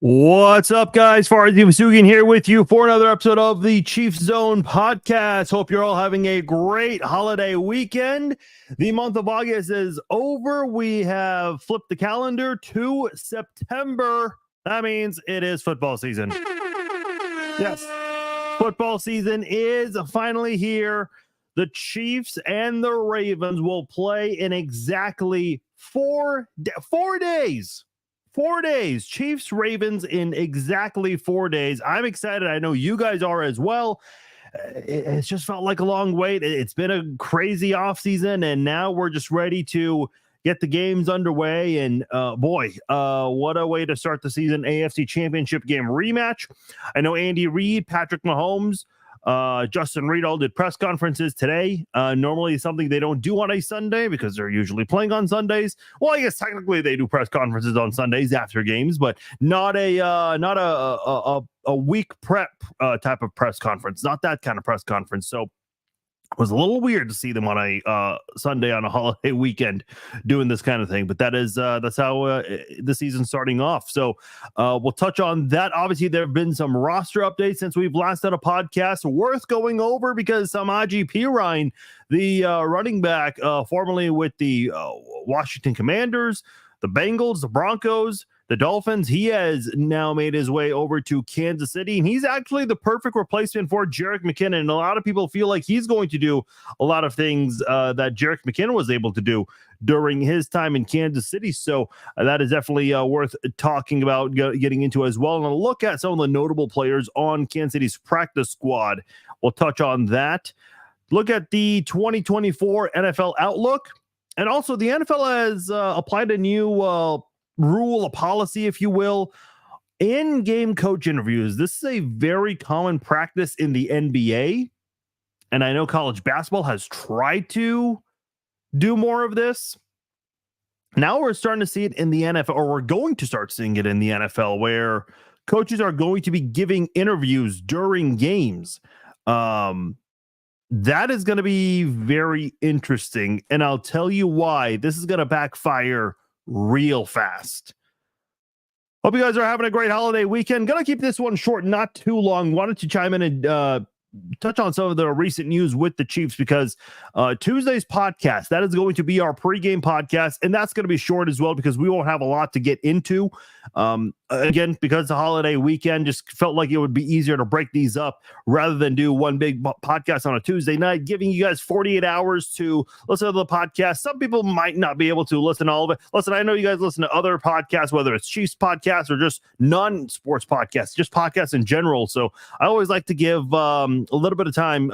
What's up, guys? Farzim Masugian here with you for another episode of the Chiefs Zone podcast. Hope you're all having a great holiday weekend. The month of August is over. We have flipped the calendar to September. That means it is football season. Yes, football season is finally here. The Chiefs and the Ravens will play in exactly 4 days. 4 days. Chiefs, Ravens in exactly 4 days. I'm excited. I know you guys are as well. It's just felt like a long wait. It's been a crazy offseason, and now we're just ready to get the games underway. And what a way to start the season. AFC Championship game rematch. I know Andy Reid, Patrick Mahomes, Justin Reid all did press conferences today. Normally something they don't do on a Sunday because they're usually playing on Sundays. Well, I guess technically they do press conferences on Sundays after games, but not a week prep type of press conference. Not that kind of press conference. So it was a little weird to see them on a Sunday on a holiday weekend doing this kind of thing, but that's how the season's starting off. So we'll touch on that. Obviously, there have been some roster updates since we've last done a podcast worth going over because Samaje Perine, the running back formerly with the Washington Commanders, the Bengals, the Broncos, the Dolphins, he has now made his way over to Kansas City, and he's actually the perfect replacement for Jerick McKinnon. And a lot of people feel like he's going to do a lot of things that Jerick McKinnon was able to do during his time in Kansas City. So that is definitely worth talking about, getting into as well. And a look at some of the notable players on Kansas City's practice squad. We'll touch on that. Look at the 2024 NFL outlook. And also the NFL has applied a new rule, a policy, if you will, in-game coach interviews. This is a very common practice in the NBA, and I know college basketball has tried to do more of this. Now we're starting to see it in the NFL, or we're going to start seeing it in the NFL, where coaches are going to be giving interviews during games. That is going to be very interesting, and I'll tell you why. This is going to backfire real fast. Hope you guys are having a great holiday weekend. Gonna keep this one short, not too long. Wanted to chime in and touch on some of the recent news with the Chiefs because Tuesday's podcast, that is going to be our pregame podcast, and that's going to be short as well because we won't have a lot to get into. Again, because the holiday weekend, just felt like it would be easier to break these up rather than do one big podcast on a Tuesday night, giving you guys 48 hours to listen to the podcast. Some people might not be able to listen to all of it. Listen, I know you guys listen to other podcasts, whether it's Chiefs podcasts or just non-sports podcasts, just podcasts in general. So I always like to give a little bit of time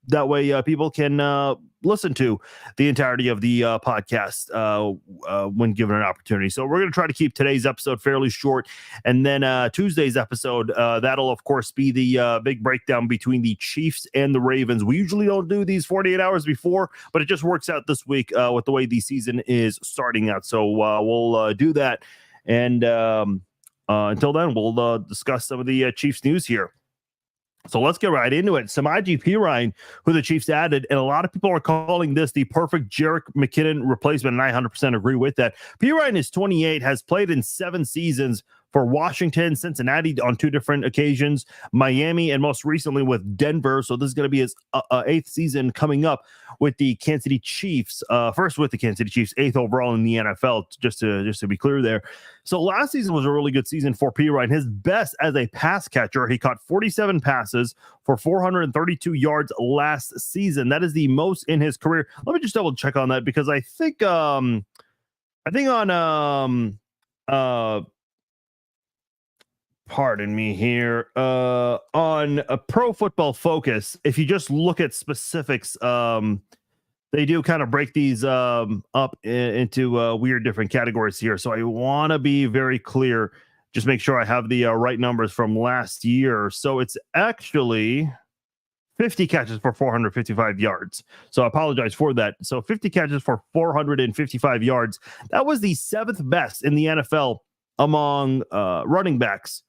that way people can listen to the entirety of the podcast when given an opportunity. So we're going to try to keep today's episode fairly short. And then Tuesday's episode, that'll, of course, be the big breakdown between the Chiefs and the Ravens. We usually don't do these 48 hours before, but it just works out this week with the way the season is starting out. So we'll do that. And until then, we'll discuss some of the Chiefs news here. So let's get right into it. Samaje Perine, who the Chiefs added, and a lot of people are calling this the perfect Jerick McKinnon replacement, and I 100% agree with that. Perine is 28, has played in 7 seasons for Washington, Cincinnati on 2 different occasions, Miami, and most recently with Denver. So this is going to be his 8th season coming up with the Kansas City Chiefs. First with the Kansas City Chiefs, 8th overall in the NFL, just to be clear there. So last season was a really good season for Perine. His best as a pass catcher, he caught 47 passes for 432 yards last season. That is the most in his career. Let me just double check on that because I think on pardon me here, on a Pro Football Focus, if you just look at specifics, they do kind of break these up into weird different categories here. So I want to be very clear, just make sure I have the right numbers from last year. So it's actually 50 catches for 455 yards. So I apologize for that. So 50 catches for 455 yards. That was the 7th best in the NFL among running backs.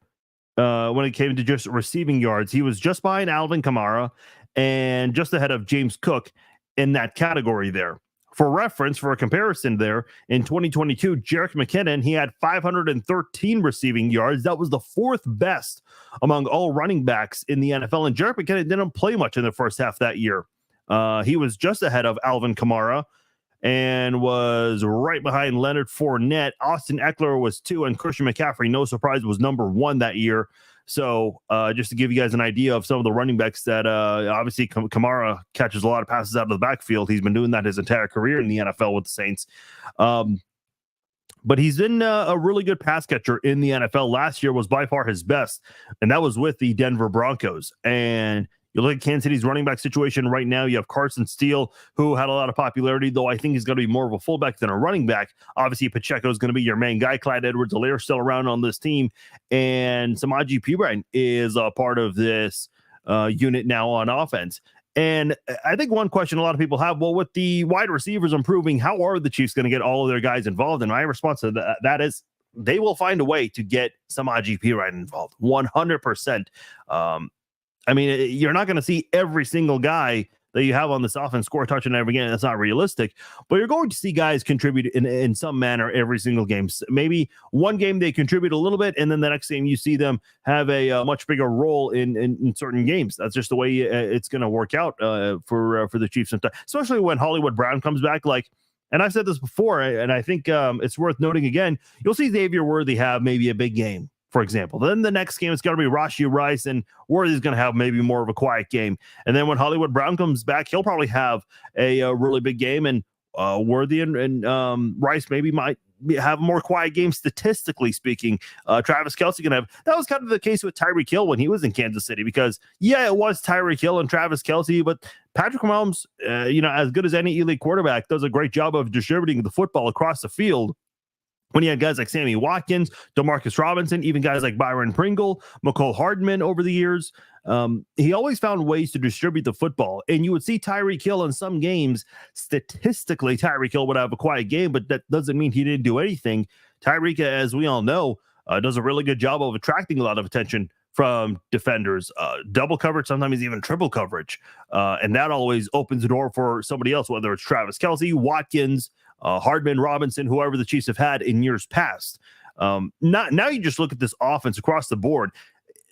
When it came to just receiving yards, he was just behind Alvin Kamara and just ahead of James Cook in that category there. For reference, for a comparison there, in 2022, Jerick McKinnon, he had 513 receiving yards. That was the fourth best among all running backs in the NFL. And Jerick McKinnon didn't play much in the first half that year. He was just ahead of Alvin Kamara and was right behind Leonard Fournette. Austin Eckler was 2, and Christian McCaffrey, no surprise, was number 1 that year. So just to give you guys an idea of some of the running backs that obviously Kamara catches a lot of passes out of the backfield. He's been doing that his entire career in the NFL with the Saints. But he's been a really good pass catcher in the NFL. Last year was by far his best, and that was with the Denver Broncos. And you look at Kansas City's running back situation right now. You have Carson Steele, who had a lot of popularity, though I think he's going to be more of a fullback than a running back. Obviously, Pacheco is going to be your main guy. Clyde Edwards-Helaire still around on this team. And Samaje Perine is a part of this unit now on offense. And I think one question a lot of people have, well, with the wide receivers improving, how are the Chiefs going to get all of their guys involved? And my response to that is they will find a way to get Samaje Perine involved 100%. I mean, you're not going to see every single guy that you have on this offense score a touchdown every game. That's not realistic, but you're going to see guys contribute in some manner every single game. Maybe one game they contribute a little bit, and then the next game you see them have a much bigger role in certain games. That's just the way it's going to work out for the Chiefs, especially when Hollywood Brown comes back. And I've said this before, and I think it's worth noting again. You'll see Xavier Worthy have maybe a big game, for example. Then the next game, it's got to be Rashee Rice, and Worthy's going to have maybe more of a quiet game. And then when Hollywood Brown comes back, he'll probably have a really big game, and Worthy and Rice maybe might have a more quiet game statistically speaking. Travis Kelce can have. That was kind of the case with Tyreek Hill when he was in Kansas City, because it was Tyreek Hill and Travis Kelce, but Patrick Mahomes, as good as any elite quarterback, does a great job of distributing the football across the field. When you had guys like Sammy Watkins, Demarcus Robinson, even guys like Byron Pringle, Mecole Hardman over the years, he always found ways to distribute the football. And you would see Tyreek Hill in some games. Statistically, Tyreek Hill would have a quiet game, but that doesn't mean he didn't do anything. Tyreek, as we all know, does a really good job of attracting a lot of attention from defenders, double coverage, sometimes even triple coverage. And that always opens the door for somebody else, whether it's Travis Kelce, Watkins, Hardman, Robinson, whoever the Chiefs have had in years past. Now you just look at this offense across the board.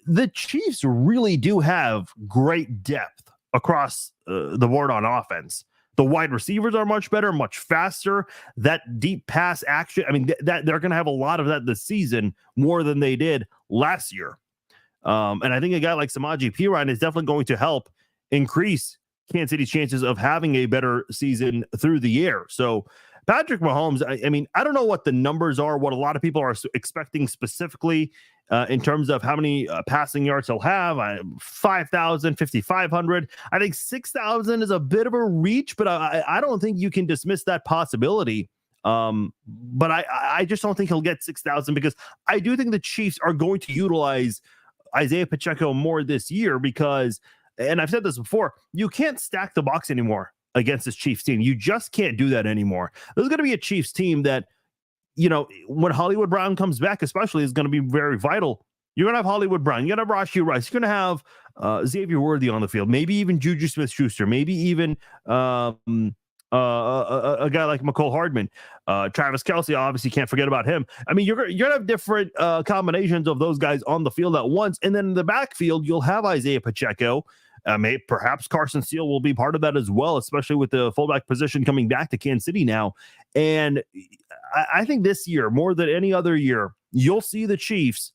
The Chiefs really do have great depth across the board on offense. The wide receivers are much better, much faster. That deep pass action, I mean, that they're going to have a lot of that this season, more than they did last year. And I think a guy like Samaje Perine is definitely going to help increase Kansas City's chances of having a better season through the air. So Patrick Mahomes, I mean, I don't know what the numbers are, what a lot of people are expecting specifically in terms of how many passing yards he'll have. 5,000, 5,500. I think 6,000 is a bit of a reach, but I don't think you can dismiss that possibility. But I just don't think he'll get 6,000, because I do think the Chiefs are going to utilize Isaiah Pacheco more this year, because, and I've said this before, you can't stack the box anymore against this Chiefs team. You just can't do that anymore. There's going to be a Chiefs team that, when Hollywood Brown comes back, especially, is going to be very vital. You're going to have Hollywood Brown. You're going to have Rashee Rice. You're going to have Xavier Worthy on the field. Maybe even Juju Smith-Schuster. Maybe even a guy like Mecole Hardman. Travis Kelce, obviously can't forget about him. I mean, you're going to have different combinations of those guys on the field at once. And then in the backfield, you'll have Isaiah Pacheco. Perhaps Carson Steele will be part of that as well, especially with the fullback position coming back to Kansas City now. And I think this year, more than any other year, you'll see the Chiefs,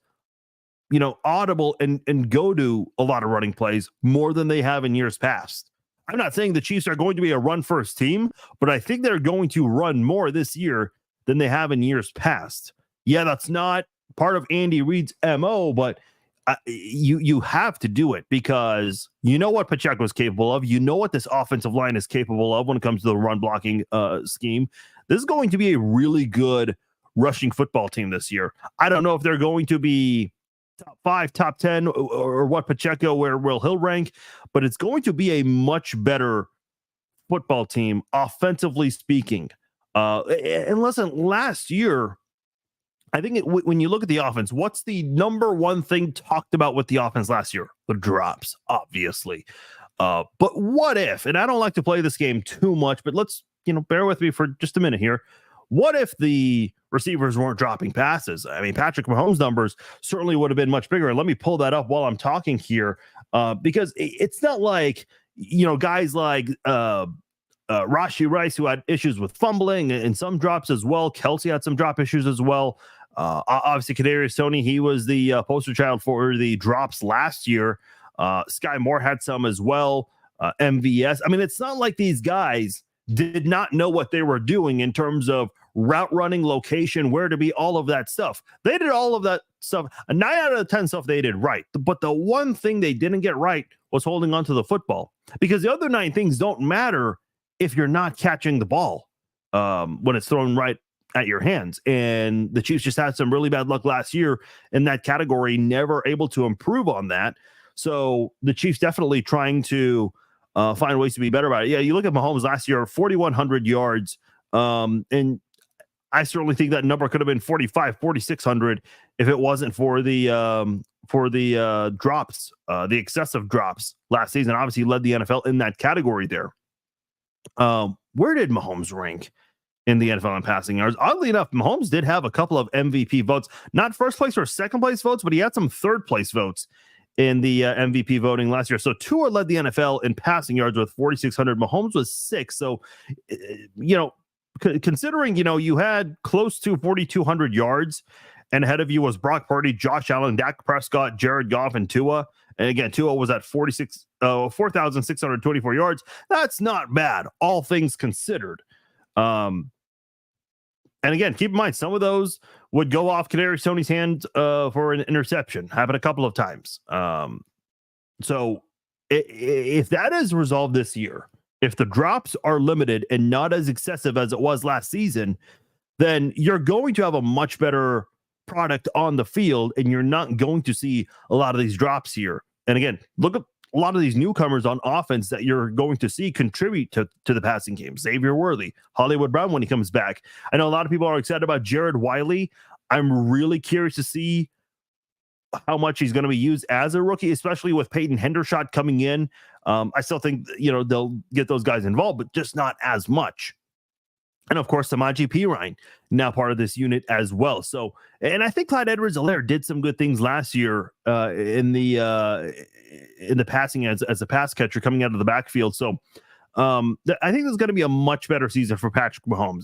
audible and go to a lot of running plays more than they have in years past. I'm not saying the Chiefs are going to be a run-first team, but I think they're going to run more this year than they have in years past. Yeah, that's not part of Andy Reid's MO, but you have to do it, because you know what Pacheco is capable of. You know what this offensive line is capable of when it comes to the run blocking scheme. This is going to be a really good rushing football team this year. I don't know if they're going to be top 5, top 10, or what Pacheco, where will he'll rank, but it's going to be a much better football team, offensively speaking. And listen, last year, I think when you look at the offense, what's the number one thing talked about with the offense last year? The drops, obviously. But what if, and I don't like to play this game too much, but let's bear with me for just a minute here. What if the receivers weren't dropping passes? I mean, Patrick Mahomes' numbers certainly would have been much bigger. And let me pull that up while I'm talking here, because it's not like, guys like Rashee Rice, who had issues with fumbling and some drops as well. Kelsey had some drop issues as well. Obviously, Kadarius Toney, he was the poster child for the drops last year. Sky Moore had some as well. MVS. I mean, it's not like these guys did not know what they were doing in terms of route running, location, where to be, all of that stuff. They did all of that stuff. 9 out of 10 stuff they did right. But the one thing they didn't get right was holding onto the football, because the other 9 things don't matter if you're not catching the ball when it's thrown right at your hands. And the Chiefs just had some really bad luck last year in that category, never able to improve on that. So the Chiefs definitely trying to find ways to be better about it. Yeah, you look at Mahomes last year, 4,100 yards. And I certainly think that number could have been 4,600 if it wasn't for the drops, the excessive drops last season. Obviously, he led the NFL in that category there. Where did Mahomes rank in the NFL in passing yards? Oddly enough, Mahomes did have a couple of MVP votes, not first place or second place votes, but he had some third place votes in the MVP voting last year. So Tua led the NFL in passing yards with 4,600. Mahomes was 6. So, considering, you had close to 4,200 yards, and ahead of you was Brock Purdy, Josh Allen, Dak Prescott, Jared Goff, and Tua. And again, Tua was at 4,624 yards. That's not bad, all things considered. And again, keep in mind, some of those would go off Kadarius Toney's hand for an interception. Happened a couple of times. So if that is resolved this year, if the drops are limited and not as excessive as it was last season, then you're going to have a much better product on the field, and you're not going to see a lot of these drops here. And again, look at a lot of these newcomers on offense that you're going to see contribute to the passing game. Xavier Worthy, Hollywood Brown when he comes back. I know a lot of people are excited about Jared Wiley. I'm really curious to see how much he's going to be used as a rookie, especially with Peyton Hendershot coming in. I still think, they'll get those guys involved, but just not as much. And of course, Samaje Perine, now part of this unit as well. So, and I think Clyde Edwards-Helaire did some good things last year in the passing as a pass catcher coming out of the backfield. So, I think there's going to be a much better season for Patrick Mahomes.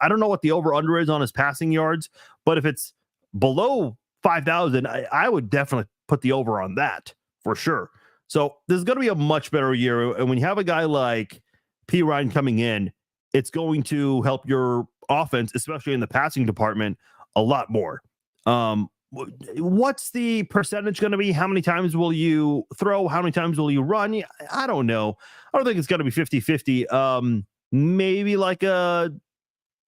I don't know what the over/under is on his passing yards, but if it's below 5,000, I would definitely put the over on that for sure. So, there's going to be a much better year. And when you have a guy like Perine coming in, it's going to help your offense, especially in the passing department, a lot more. What's the percentage going to be? How many times will you throw? How many times will you run? I don't know. I don't think it's going to be 50-50. Maybe like a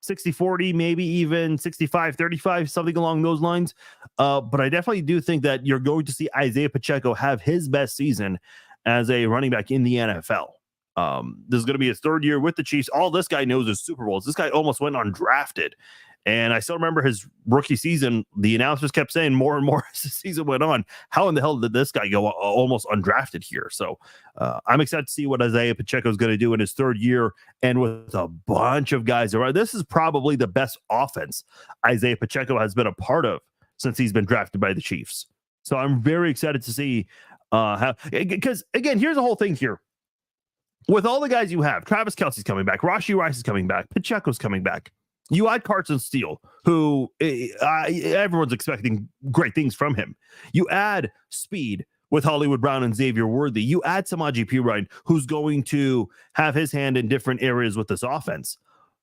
60-40, maybe even 65-35, something along those lines. But I definitely do think that you're going to see Isaiah Pacheco have his best season as a running back in the NFL. This is going to be his 3rd year with the Chiefs. All this guy knows is Super Bowls. This guy almost went undrafted. And I still remember his rookie season. The announcers kept saying more and more as the season went on, how in the hell did this guy go almost undrafted here? So I'm excited to see what Isaiah Pacheco is going to do in his 3rd year, and with a bunch of guys around. This is probably the best offense Isaiah Pacheco has been a part of since he's been drafted by the Chiefs. So I'm very excited to see how, because again, here's the whole thing here. With all the guys you have, Travis Kelce's coming back, Rashee Rice is coming back, Pacheco's coming back. You add Carson Steele, who everyone's expecting great things from him. You add speed with Hollywood Brown and Xavier Worthy. You add Samaje Perine, who's going to have his hand in different areas with this offense.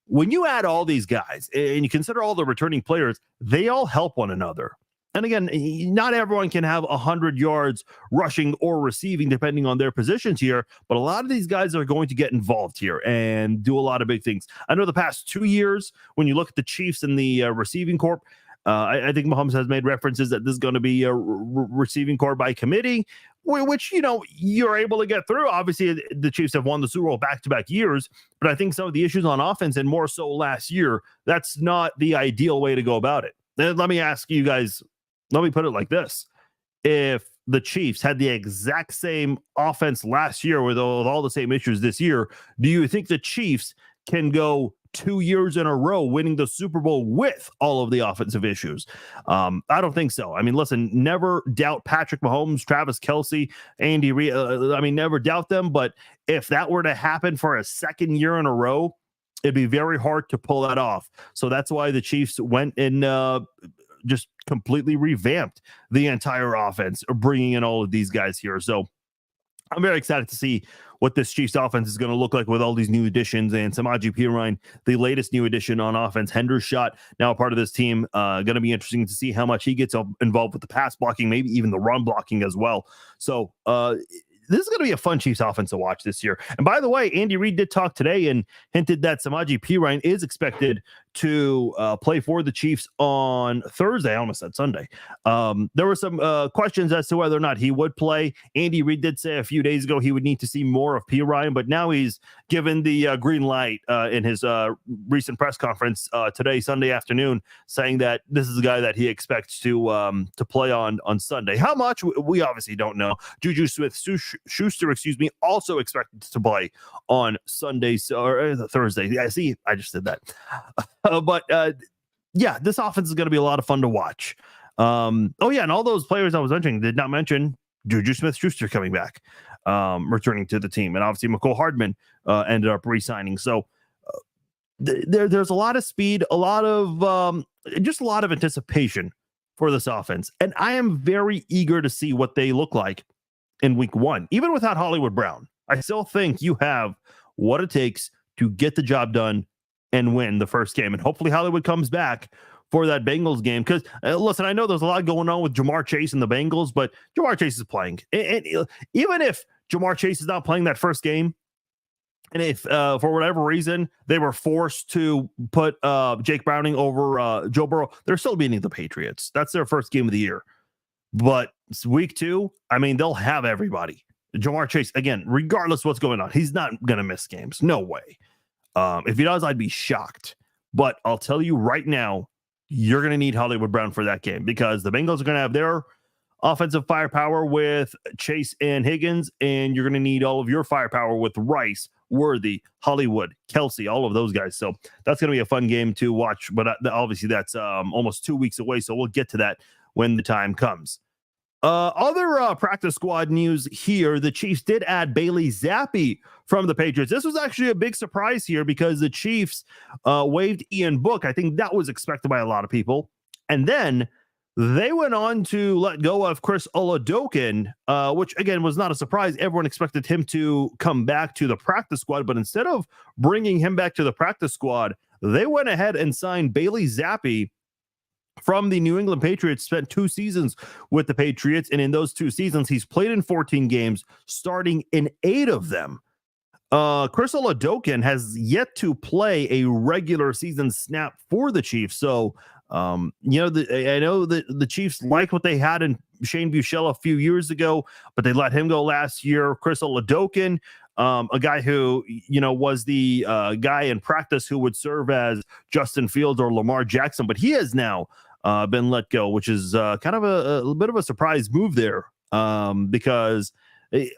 When you add all these guys and you consider all the returning players, they all help one another. And again, not everyone can have 100 yards rushing or receiving, depending on their positions here. But a lot of these guys are going to get involved here and do a lot of big things. I know the past 2 years, when you look at the Chiefs and the receiving corp, I think Mahomes has made references that this is going to be a receiving corps by committee, which, you're able to get through. Obviously, the Chiefs have won the Super Bowl back-to-back years, but I think some of the issues on offense, and more so last year, that's not the ideal way to go about it. Then let me ask you guys, let me put it like this. If the Chiefs had the exact same offense last year with all the same issues this year, do you think the Chiefs can go 2 years in a row winning the Super Bowl with all of the offensive issues. I don't think so. I mean, listen, never doubt Patrick Mahomes, Travis Kelce, Andy Reid. Never doubt them. But if that were to happen for a second year in a row, it'd be very hard to pull that off. So that's why the Chiefs went and just completely revamped the entire offense, bringing in all of these guys here. So I'm very excited to see what this Chiefs offense is going to look like with all these new additions, and Samaje Perine, the latest new addition on offense. Hendershot, now a part of this team. Going to be interesting to see how much he gets involved with the pass blocking, maybe even the run blocking as well. So this is going to be a fun Chiefs offense to watch this year. And by the way, Andy Reid did talk today and hinted that Samaje Perine is expected to play for the Chiefs on Thursday. I almost said Sunday. There were some questions as to whether or not he would play. Andy Reid did say a few days ago he would need to see more of Perine, but now he's given the green light in his recent press conference today, Sunday afternoon, saying that this is a guy that he expects to play on Sunday. How much, we obviously don't know. Juju Smith-Schuster, also expected to play on Sunday or Thursday. Yeah, see, I just did that. But this offense is going to be a lot of fun to watch. And all those players I was mentioning did not mention Juju Smith-Schuster coming back, returning to the team, and obviously McCole Hardman ended up re-signing. So there's a lot of speed, a lot of anticipation for this offense, and I am very eager to see what they look like in week one. Even without Hollywood Brown, I still think you have what it takes to get the job done and win the first game. And hopefully Hollywood comes back for that Bengals game. Because, listen, I know there's a lot going on with Jamar Chase and the Bengals, but Jamar Chase is playing. And even if Jamar Chase is not playing that first game, and if for whatever reason they were forced to put Jake Browning over Joe Burrow, they're still beating the Patriots. That's their first game of the year. But week two, I mean, they'll have everybody. Jamar Chase, again, regardless of what's going on, he's not going to miss games. No way. If he does, I'd be shocked. But I'll tell you right now, you're going to need Hollywood Brown for that game, because the Bengals are going to have their offensive firepower with Chase and Higgins, and you're going to need all of your firepower with Rice, Worthy, Hollywood, Kelce, all of those guys. So that's going to be a fun game to watch. But obviously, that's almost 2 weeks away, so we'll get to that when the time comes. Other practice squad news here. The Chiefs did add Bailey Zappi from the Patriots. This was actually a big surprise here because the Chiefs waived Ian Book. I think that was expected by a lot of people. And then they went on to let go of Chris Oladokun, which, again, was not a surprise. Everyone expected him to come back to the practice squad. But instead of bringing him back to the practice squad, they went ahead and signed Bailey Zappi from the New England Patriots. Spent 2 seasons with the Patriots, and in those 2 seasons, he's played in 14 games, starting in 8 of them. Chris Oladokun has yet to play a regular season snap for the Chiefs. So, I know that the Chiefs liked what they had in Shane Buechele a few years ago, but they let him go last year. Chris Oladokun, a guy who, was the guy in practice who would serve as Justin Fields or Lamar Jackson, but he has now been let go, which is kind of a bit of a surprise move there, because a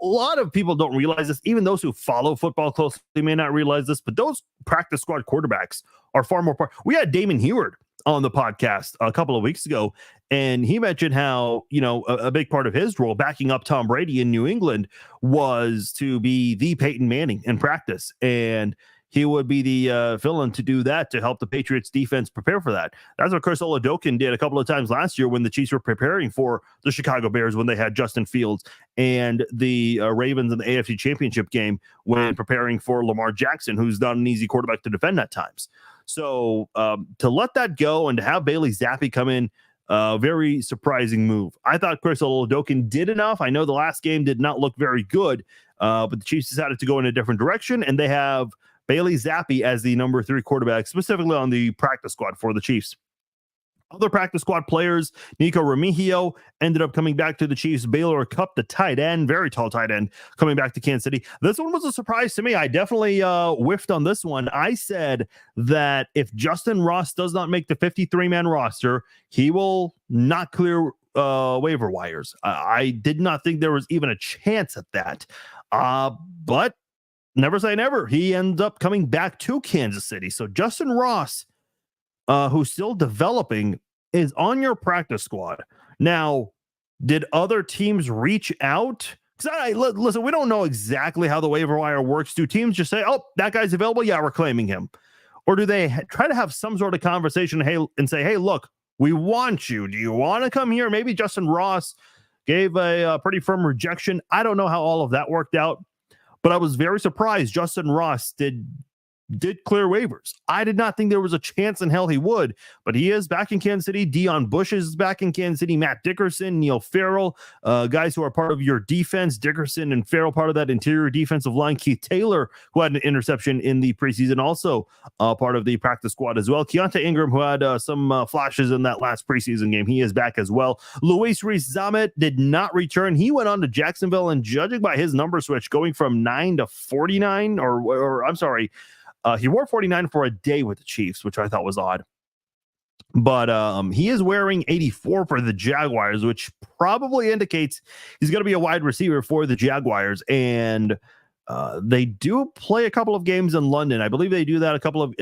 lot of people don't realize this. Even those who follow football closely may not realize this, but those practice squad quarterbacks are far more we had Damon Heward on the podcast a couple of weeks ago, and he mentioned how, a big part of his role backing up Tom Brady in New England was to be the Peyton Manning in practice, and he would be the villain to do that, to help the Patriots defense prepare for that. That's what Chris Oladokun did a couple of times last year when the Chiefs were preparing for the Chicago Bears, when they had Justin Fields, and the Ravens in the AFC Championship game when preparing for Lamar Jackson, who's not an easy quarterback to defend at times. So to let that go and to have Bailey Zappi come in, very surprising move. I thought Chris Oladokun did enough. I know the last game did not look very good, but the Chiefs decided to go in a different direction, and they have Bailey Zappi as the number 3 quarterback, specifically on the practice squad for the Chiefs. Other practice squad players, Nico Remigio ended up coming back to the Chiefs. Baylor Cupp, the tight end, very tall tight end, coming back to Kansas City. This one was a surprise to me. I definitely whiffed on this one. I said that if Justin Ross does not make the 53-man roster, he will not clear waiver wires. I did not think there was even a chance at that. But never say never. He ends up coming back to Kansas City. So Justin Ross, who's still developing, is on your practice squad. Now, did other teams reach out? Because listen, we don't know exactly how the waiver wire works. Do teams just say, oh, that guy's available? Yeah, we're claiming him. Or do they try to have some sort of conversation and say, hey, look, we want you. Do you want to come here? Maybe Justin Ross gave a pretty firm rejection. I don't know how all of that worked out, but I was very surprised Justin Ross did clear waivers. I did not think there was a chance in hell he would, but he is back in Kansas City. Deion Bush is back in Kansas City. Matt Dickerson, Neil Farrell, guys who are part of your defense. Dickerson and Farrell, part of that interior defensive line. Keith Taylor, who had an interception in the preseason, also part of the practice squad as well. Keontae Ingram, who had some flashes in that last preseason game. He is back as well. Luis Rees-Zammit did not return. He went on to Jacksonville, and judging by his number switch, going from 9 to 49, or I'm sorry, he wore 49 for a day with the Chiefs, which I thought was odd. But he is wearing 84 for the Jaguars, which probably indicates he's going to be a wide receiver for the Jaguars. And they do play a couple of games in London. I believe they do that a couple of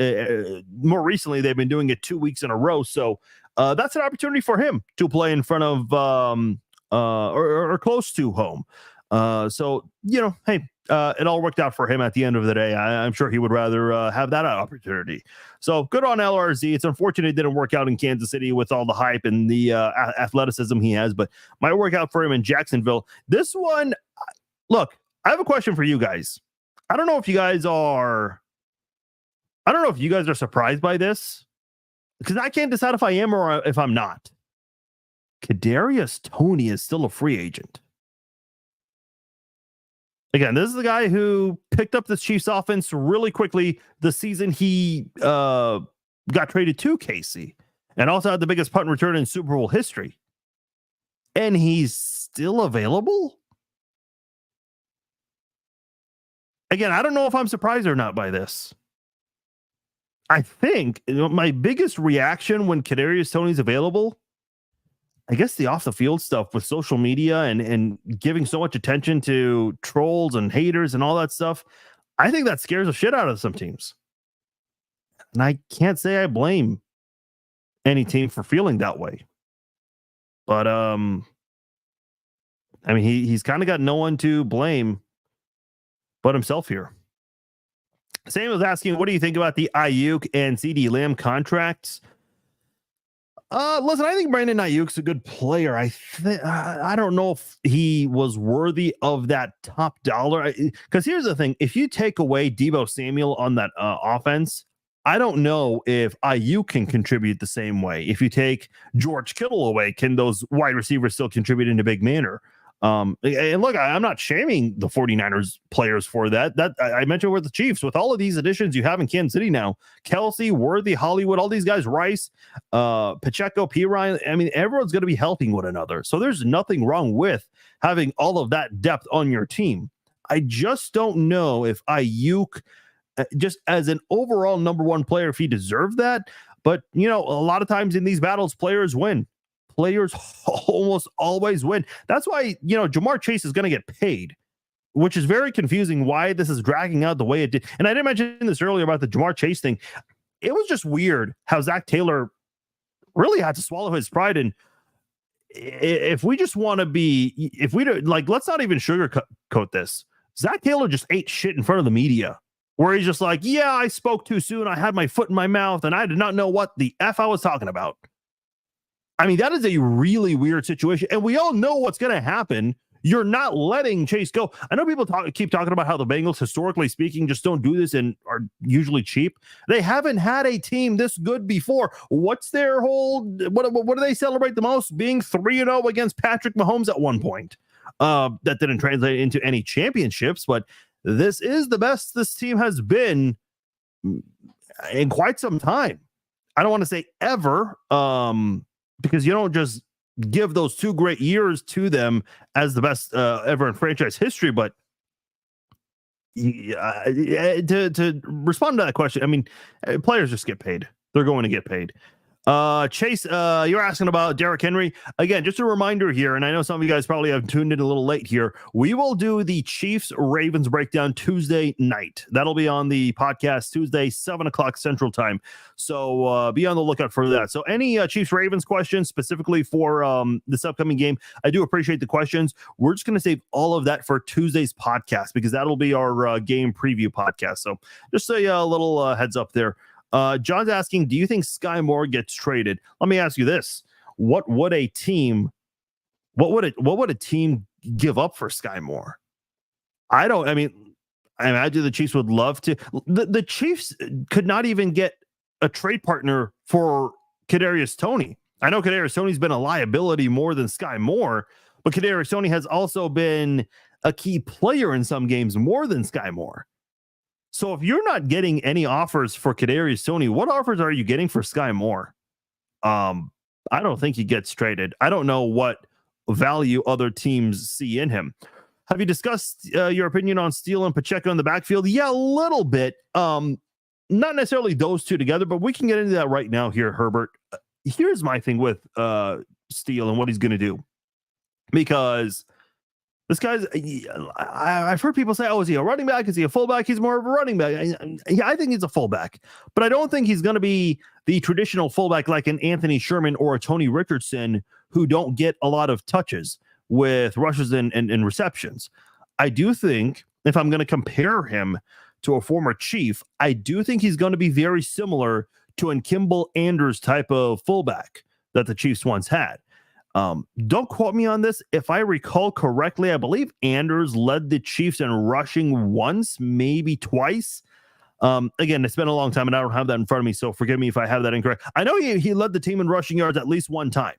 more recently. They've been doing it 2 weeks in a row. So that's an opportunity for him to play in front of or close to home. So, hey, it all worked out for him at the end of the day. I'm sure he would rather have that opportunity. So good on LRZ. It's unfortunate it didn't work out in Kansas City with all the hype and the athleticism he has, but might work out for him in Jacksonville. This one, look, I have a question for you guys. I don't know if you guys are surprised by this, because I can't decide if I am or if I'm not. Kadarius Toney is still a free agent. Again, this is the guy who picked up the Chiefs offense really quickly the season he got traded to KC, and also had the biggest punt return in Super Bowl history. And he's still available? Again, I don't know if I'm surprised or not by this. I think my biggest reaction when Kadarius Toney's available, I guess the off the field stuff with social media and giving so much attention to trolls and haters and all that stuff, I think that scares the shit out of some teams. And I can't say I blame any team for feeling that way. But I mean, he's kind of got no one to blame but himself here. Sam was asking, what do you think about the Ayuk and CeeDee Lamb contracts? Listen, I think Brandon Ayuk's a good player. I don't know if he was worthy of that top dollar. Because here's the thing: if you take away Deebo Samuel on that offense, I don't know if Ayuk can contribute the same way. If you take George Kittle away, can those wide receivers still contribute in a big manner? And look, I'm not shaming the 49ers players for that. That I mentioned with the Chiefs, with all of these additions you have in Kansas City now, Kelsey, Worthy, Hollywood, all these guys, Rice, Pacheco, P. Ryan. I mean, everyone's going to be helping one another. So there's nothing wrong with having all of that depth on your team. I just don't know if Ayuk, just as an overall number one player, if he deserved that. But, a lot of times in these battles, players win. Players almost always win. That's why, Ja'Marr Chase is going to get paid, which is very confusing why this is dragging out the way it did. And I didn't mention this earlier about the Ja'Marr Chase thing. It was just weird how Zach Taylor really had to swallow his pride. And if we just want to let's not even sugarcoat this. Zach Taylor just ate shit in front of the media, where he's just like, yeah, I spoke too soon. I had my foot in my mouth and I did not know what the F I was talking about. I mean, that is a really weird situation. And we all know what's going to happen. You're not letting Chase go. I know people keep talking about how the Bengals, historically speaking, just don't do this and are usually cheap. They haven't had a team this good before. What's their whole, what do they celebrate the most? Being 3-0 against Patrick Mahomes at one point. That didn't translate into any championships, but this is the best this team has been in quite some time. I don't want to say ever, because you don't just give those 2 great years to them as the best ever in franchise history. But to respond to that question, I mean, players just get paid. They're going to get paid. Chase, you're asking about Derrick Henry. Again, just a reminder here, and I know some of you guys probably have tuned in a little late here. We will do the Chiefs-Ravens breakdown Tuesday night. That'll be on the podcast Tuesday, 7 o'clock Central Time. So be on the lookout for that. So any Chiefs-Ravens questions specifically for this upcoming game, I do appreciate the questions. We're just going to save all of that for Tuesday's podcast because that'll be our game preview podcast. So just a little heads up there. John's asking, do you think Sky Moore gets traded? Let me ask you this. What would a team give up for Sky Moore? I imagine the Chiefs would love to. The Chiefs could not even get a trade partner for Kadarius Toney. I know Kadarius Toney's been a liability more than Sky Moore, but Kadarius Toney has also been a key player in some games more than Sky Moore. So if you're not getting any offers for Kadarius Toney, what offers are you getting for Sky Moore? I don't think he gets traded. I don't know what value other teams see in him. Have you discussed your opinion on Steele and Pacheco in the backfield? Yeah, a little bit. Not necessarily those two together, but we can get into that right now here, Herbert. Here's my thing with Steele and what he's going to do. Because this guy's, I've heard people say, oh, is he a running back? Is he a fullback? He's more of a running back. I think he's a fullback, but I don't think he's going to be the traditional fullback like an Anthony Sherman or a Tony Richardson who don't get a lot of touches with rushes and receptions. I do think if I'm going to compare him to a former Chief, I do think he's going to be very similar to an Kimball Anders type of fullback that the Chiefs once had. Don't quote me on this. If I recall correctly, I believe Anders led the Chiefs in rushing once, maybe twice. Again, it's been a long time and I don't have that in front of me, so forgive me if I have that incorrect. I know he led the team in rushing yards at least one time.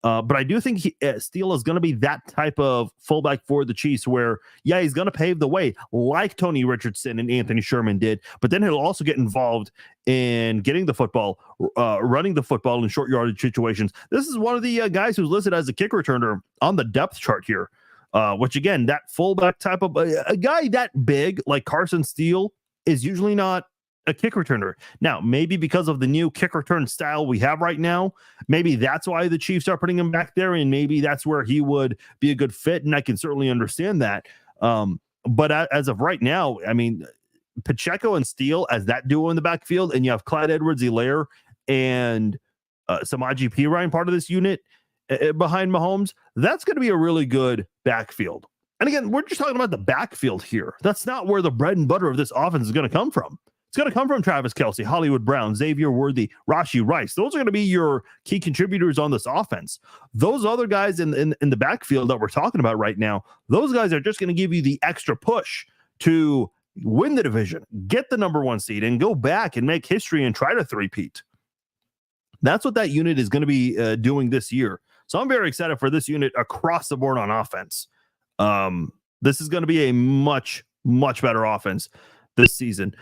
But I do think Steele is going to be that type of fullback for the Chiefs where, yeah, he's going to pave the way like Tony Richardson and Anthony Sherman did, but then he'll also get involved in getting the football, running the football in short yardage situations. This is one of the guys who's listed as a kick returner on the depth chart here, which again, that fullback type of a guy that big like Carson Steele is usually not a kick returner. Now, maybe because of the new kick return style we have right now, maybe that's why the Chiefs are putting him back there, and maybe that's where he would be a good fit, and I can certainly understand that. But as of right now, I mean, Pacheco and Steele as that duo in the backfield, and you have Clyde Edwards-Helaire and Samaje Perine part of this unit behind Mahomes, that's going to be a really good backfield. And again, we're just talking about the backfield here. That's not where the bread and butter of this offense is going to come from. It's going to come from Travis Kelce, Hollywood Brown, Xavier Worthy, Rashee Rice. Those are going to be your key contributors on this offense. Those other guys in the backfield that we're talking about right now, those guys are just going to give you the extra push to win the division, get the number one seed, and go back and make history and try to three-peat. That's what that unit is going to be doing this year. So I'm very excited for this unit across the board on offense. This is going to be a much, much better offense this season.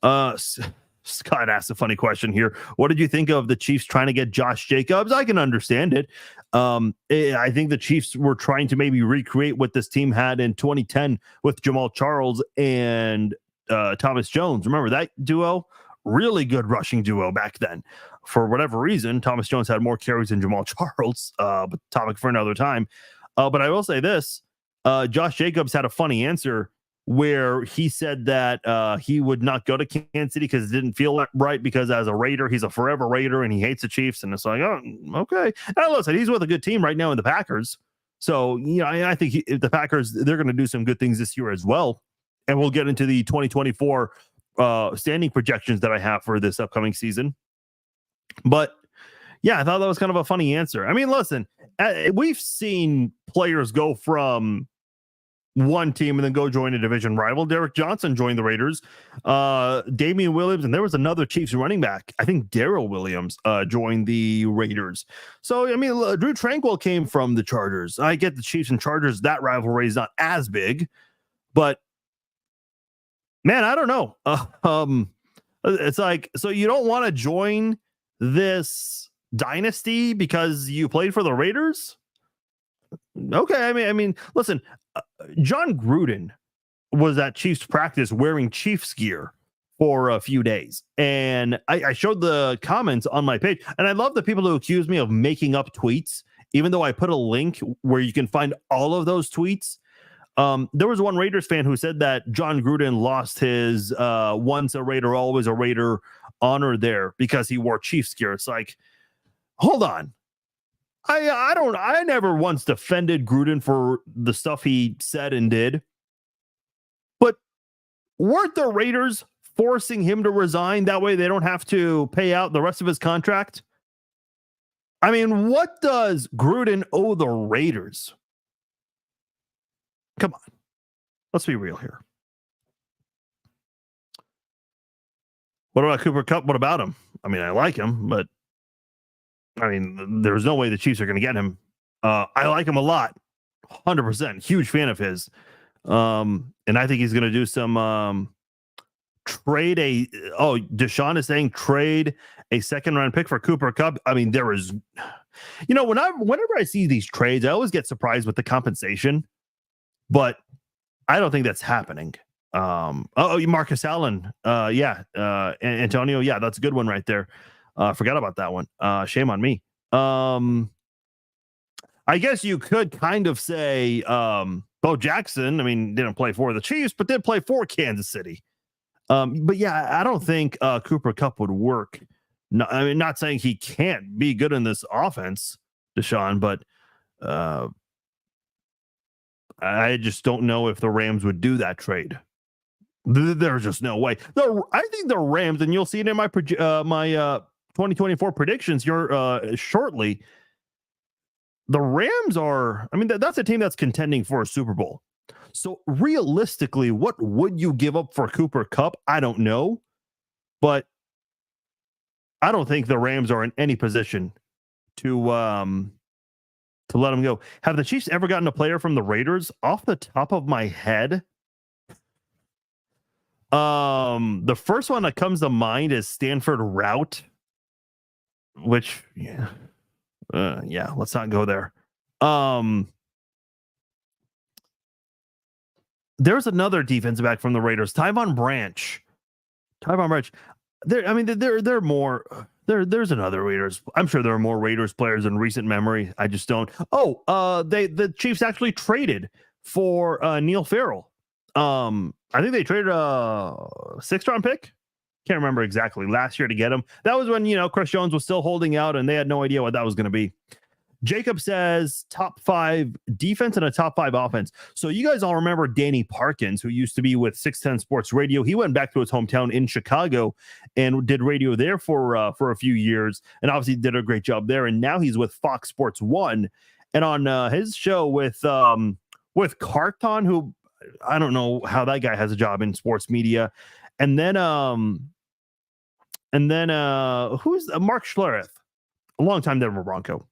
Scott asked a funny question here. What did you think of the Chiefs trying to get Josh Jacobs? I can understand it. I think the Chiefs were trying to maybe recreate what this team had in 2010 with Jamal Charles and Thomas Jones. Remember that duo? Really good rushing duo back then. For whatever reason, Thomas Jones had more carries than Jamal Charles, but topic for another time. But I will say this. Josh Jacobs had a funny answer where he said that he would not go to Kansas City because it didn't feel right because as a Raider, he's a forever Raider and he hates the Chiefs. And it's like, oh, okay. And listen, he's with a good team right now in the Packers. So, you know, I think the Packers, they're going to do some good things this year as well. And we'll get into the 2024 standing projections that I have for this upcoming season. But yeah, I thought that was kind of a funny answer. I mean, listen, we've seen players go from one team and then go join a division rival. Derek Johnson joined the Raiders. Damian Williams, and there was another Chiefs running back. I think Darrell Williams joined the Raiders. So, I mean, Drew Tranquill came from the Chargers. I get the Chiefs and Chargers. That rivalry is not as big, but man, I don't know. It's like, so you don't want to join this dynasty because you played for the Raiders? Okay, I mean, listen, John Gruden was at Chiefs practice wearing Chiefs gear for a few days. And I showed the comments on my page, and I love the people who accuse me of making up tweets, even though I put a link where you can find all of those tweets. There was one Raiders fan who said that John Gruden lost his once a Raider, always a Raider honor there because he wore Chiefs gear. It's like, hold on. I never once defended Gruden for the stuff he said and did. But weren't the Raiders forcing him to resign? That way they don't have to pay out the rest of his contract. I mean, what does Gruden owe the Raiders? Come on. Let's be real here. What about Cooper Kupp? What about him? I mean, I like him, but I mean, there's no way the Chiefs are going to get him. I like him a lot. 100%. Huge fan of his. And I think he's going to do some Deshaun is saying trade a second round pick for Cooper Kupp. I mean, there is, whenever I see these trades, I always get surprised with the compensation, but I don't think that's happening. Marcus Allen. Antonio. Yeah, that's a good one right there. Forgot about that one. Shame on me. I guess you could kind of say Bo Jackson, I mean, didn't play for the Chiefs, but did play for Kansas City. But yeah, I don't think Cooper Kupp would work. No, I mean, not saying he can't be good in this offense, Deshaun, but I just don't know if the Rams would do that trade. There's just no way. I think the Rams, and you'll see it in my 2024 predictions here shortly. The Rams are, I mean, that's a team that's contending for a Super Bowl. So realistically, what would you give up for Cooper Kupp? I don't know, but I don't think the Rams are in any position to let him go. Have the Chiefs ever gotten a player from the Raiders? Off the top of my head, the first one that comes to mind is Stanford Route, which let's not go there. There's another defensive back from the Raiders, Tyvon Branch. They're more. There's another Raiders. I'm sure there are more Raiders players in recent memory. I just don't. The Chiefs actually traded for Neil Farrell. I think they traded a 6th round pick. Can't remember exactly, last year to get him. That was when, Chris Jones was still holding out and they had no idea what that was going to be. Jacob says top 5 defense and a top 5 offense. So you guys all remember Danny Parkins, who used to be with 610 Sports Radio. He went back to his hometown in Chicago and did radio there for a few years, and obviously did a great job there. And now he's with Fox Sports 1, and on his show with Carton, who I don't know how that guy has a job in sports media, and then who's Mark Schlereth, a longtime Denver Bronco.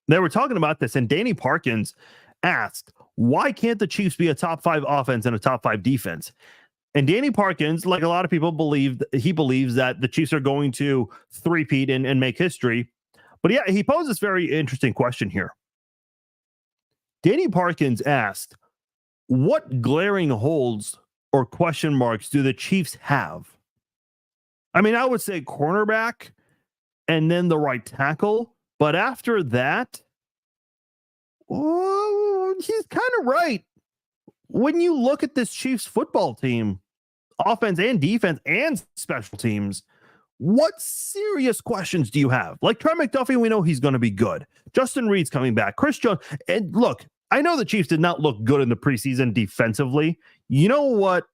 They were talking about this, and Danny Parkins asked, why can't the Chiefs be a top 5 offense and a top 5 defense? And Danny Parkins, like a lot of people, believes that the Chiefs are going to three-peat and make history. But yeah, he posed this very interesting question here. Danny Parkins asked, what glaring holes or question marks do the Chiefs have? I mean, I would say cornerback and then the right tackle. But after that, he's kind of right. When you look at this Chiefs football team, offense and defense and special teams, what serious questions do you have? Like Trent McDuffie, we know he's going to be good. Justin Reed's coming back. Chris Jones. And look, I know the Chiefs did not look good in the preseason defensively. You know what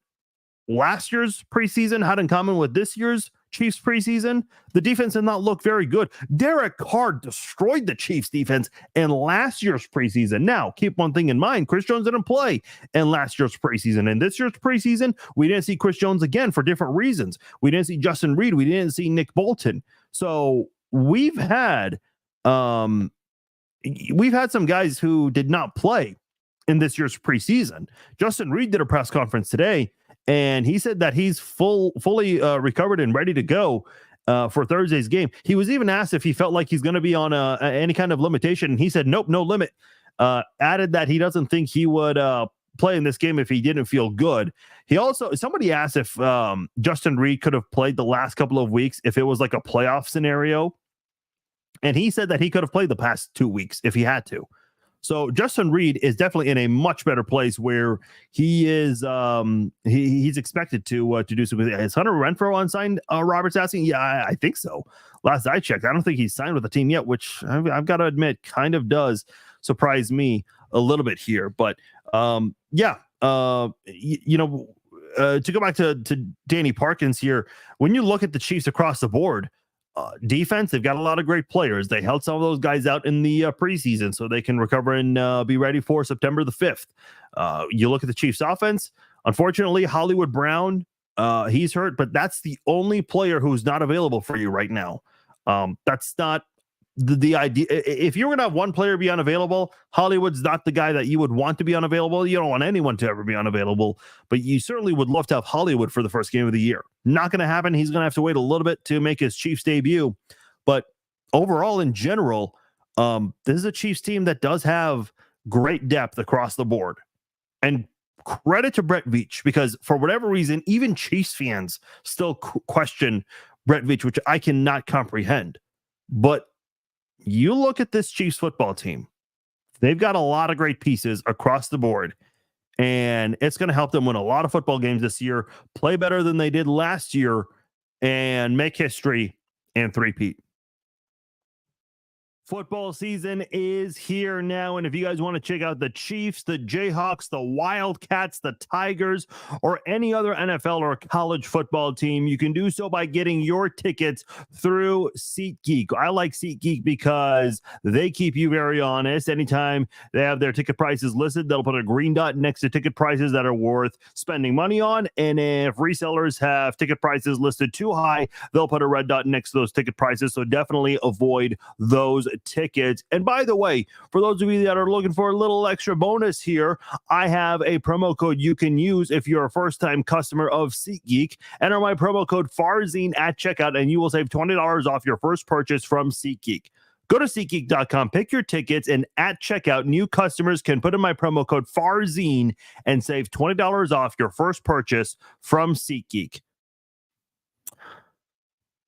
last year's preseason had in common with this year's Chiefs preseason? The defense did not look very good. Derek Carr destroyed the Chiefs defense in last year's preseason. Now, keep one thing in mind. Chris Jones didn't play in last year's preseason. In this year's preseason, we didn't see Chris Jones again for different reasons. We didn't see Justin Reed. We didn't see Nick Bolton. So we've had some guys who did not play in this year's preseason. Justin Reed did a press conference today, and he said that he's fully recovered and ready to go for Thursday's game. He was even asked if he felt like he's going to be on any kind of limitation, and he said, nope, no limit. Added that he doesn't think he would play in this game if he didn't feel good. Somebody asked if Justin Reid could have played the last couple of weeks if it was like a playoff scenario. And he said that he could have played the past 2 weeks if he had to. So Justin Reid is definitely in a much better place where he is. He's expected to do something. Is Hunter Renfrow unsigned? Robert's asking. Yeah, I think so. Last I checked, I don't think he's signed with the team yet, which I've got to admit kind of does surprise me a little bit here. But to go back to Danny Parkins here, when you look at the Chiefs across the board. Defense, they've got a lot of great players. They held some of those guys out in the preseason so they can recover and be ready for September the 5th. You look at the Chiefs offense, unfortunately, Hollywood Brown, he's hurt, but that's the only player who's not available for you right now. That's not the idea. If you're going to have one player be unavailable, Hollywood's not the guy that you would want to be unavailable. You don't want anyone to ever be unavailable, but you certainly would love to have Hollywood for the first game of the year. Not going to happen. He's going to have to wait a little bit to make his Chiefs debut. But overall, in general, this is a Chiefs team that does have great depth across the board. And credit to Brett Veach, because for whatever reason, even Chiefs fans still question Brett Veach, which I cannot comprehend. But you look at this Chiefs football team, they've got a lot of great pieces across the board, and it's going to help them win a lot of football games this year, play better than they did last year, and make history and three-peat. Football season is here now, and if you guys want to check out the Chiefs, the Jayhawks, the Wildcats, the Tigers, or any other NFL or college football team, you can do so by getting your tickets through SeatGeek. I like SeatGeek because they keep you very honest. Anytime they have their ticket prices listed, they'll put a green dot next to ticket prices that are worth spending money on, and if resellers have ticket prices listed too high, they'll put a red dot next to those ticket prices, so definitely avoid those tickets. And by the way, for those of you that are looking for a little extra bonus here, I have a promo code you can use if you're a first-time customer of SeatGeek. Enter my promo code FARZINE at checkout, and you will save $20 off your first purchase from SeatGeek. Go to SeatGeek.com, pick your tickets, and at checkout, new customers can put in my promo code FARZINE and save $20 off your first purchase from SeatGeek.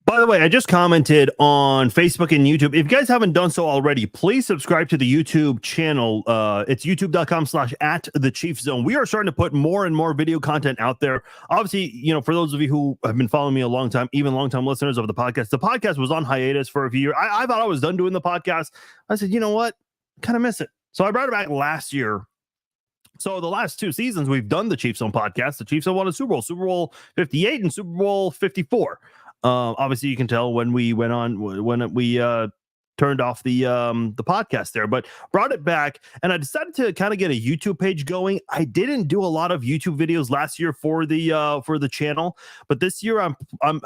By the way, I just commented on Facebook and YouTube. If you guys haven't done so already, please subscribe to the YouTube channel. It's youtube.com/@thechiefszone. We are starting to put more and more video content out there. Obviously, for those of you who have been following me a long time, even long-time listeners of the podcast was on hiatus for a few years. I thought I was done doing the podcast. I said, you know what? Kind of miss it. So I brought it back last year. So the last 2 seasons, we've done the Chiefs Zone podcast. The Chiefs have won a Super Bowl 58 and Super Bowl 54. Obviously, you can tell when we turned off the podcast there, but brought it back, and I decided to kind of get a YouTube page going. I didn't do a lot of YouTube videos last year for the channel, but this year I'm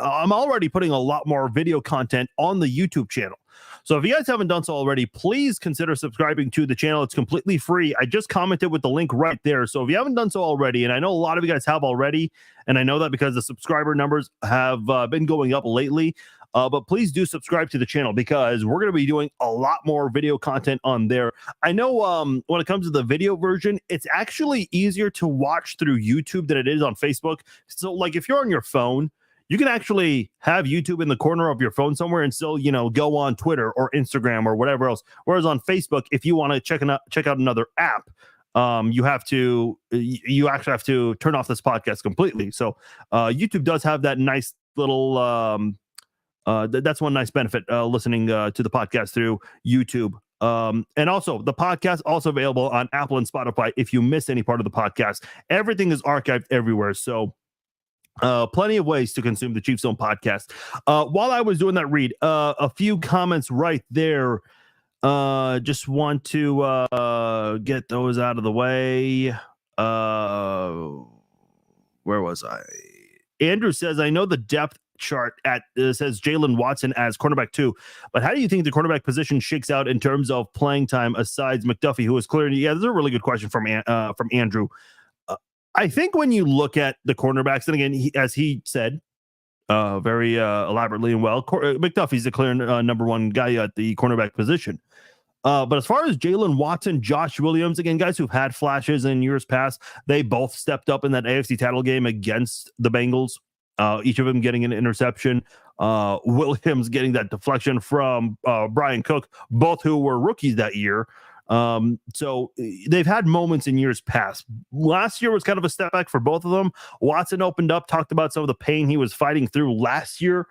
already putting a lot more video content on the YouTube channel. So if you guys haven't done so already, please consider subscribing to the channel. It's completely free. I just commented with the link right there. So if you haven't done so already, and I know a lot of you guys have already, and I know that because the subscriber numbers have been going up lately, but please do subscribe to the channel because we're going to be doing a lot more video content on there. I know when it comes to the video version, it's actually easier to watch through YouTube than it is on Facebook. So like if you're on your phone, you can actually have YouTube in the corner of your phone somewhere and still, go on Twitter or Instagram or whatever else. Whereas on Facebook, if you want to check out another app, you actually have to turn off this podcast completely. So YouTube does have that nice little, that's one nice benefit, listening to the podcast through YouTube. And also the podcast also available on Apple and Spotify. If you miss any part of the podcast, everything is archived everywhere. So plenty of ways to consume the Chiefs Zone podcast. While I was doing that read, a few comments right there. Just want to get those out of the way. Where was I? Andrew says, I know the depth chart says Jalen Watson as cornerback 2, but how do you think the cornerback position shakes out in terms of playing time aside McDuffie, who is clearly, this is a really good question from Andrew. I think when you look at the cornerbacks, and again, as he said very elaborately and well, McDuffie's the clear number one guy at the cornerback position. But as far as Jalen Watson, Josh Williams, again, guys who've had flashes in years past, they both stepped up in that AFC title game against the Bengals. Each of them getting an interception. Williams getting that deflection from Brian Cook, both who were rookies that year. So they've had moments in years past. Last year was kind of a step back for both of them. Watson opened up, talked about some of the pain he was fighting through last year.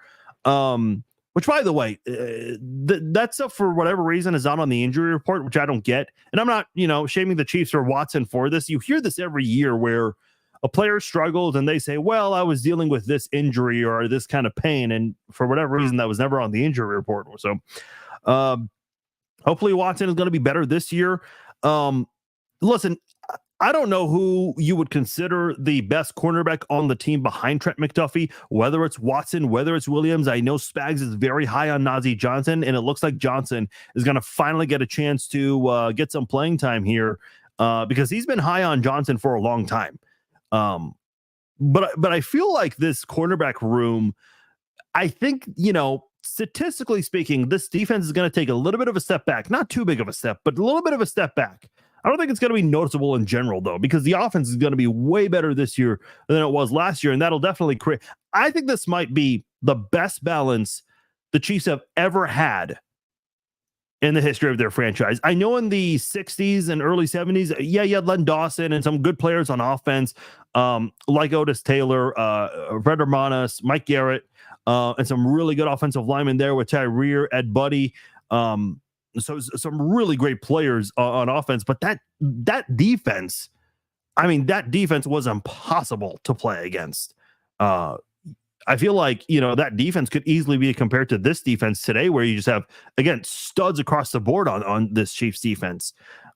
Which, by the way, that stuff for whatever reason is not on the injury report, which I don't get. And I'm not, shaming the Chiefs or Watson for this. You hear this every year where a player struggles and they say, well, I was dealing with this injury or this kind of pain. And for whatever reason, that was never on the injury report. So hopefully Watson is going to be better this year. Listen, I don't know who you would consider the best cornerback on the team behind Trent McDuffie, whether it's Watson, whether it's Williams. I know Spags is very high on Najee Johnson, and it looks like Johnson is going to finally get a chance to get some playing time here because he's been high on Johnson for a long time. But I feel like this cornerback room, I think, statistically speaking, this defense is going to take a little bit of a step back, not too big of a step, but a little bit of a step back. I don't think it's going to be noticeable in general, though, because the offense is going to be way better this year than it was last year, and that'll definitely create. I think this might be the best balance the Chiefs have ever had in the history of their franchise. I know in the 60s and early 70s, you had Len Dawson and some good players on offense, like Otis Taylor, Fred Hermanas, Mike Garrett, and some really good offensive linemen there with Tyree, Ed Buddy. So some really great players on offense, but that defense, that defense was impossible to play against. I feel like, that defense could easily be compared to this defense today, where you just have, again, studs across the board on this Chiefs defense.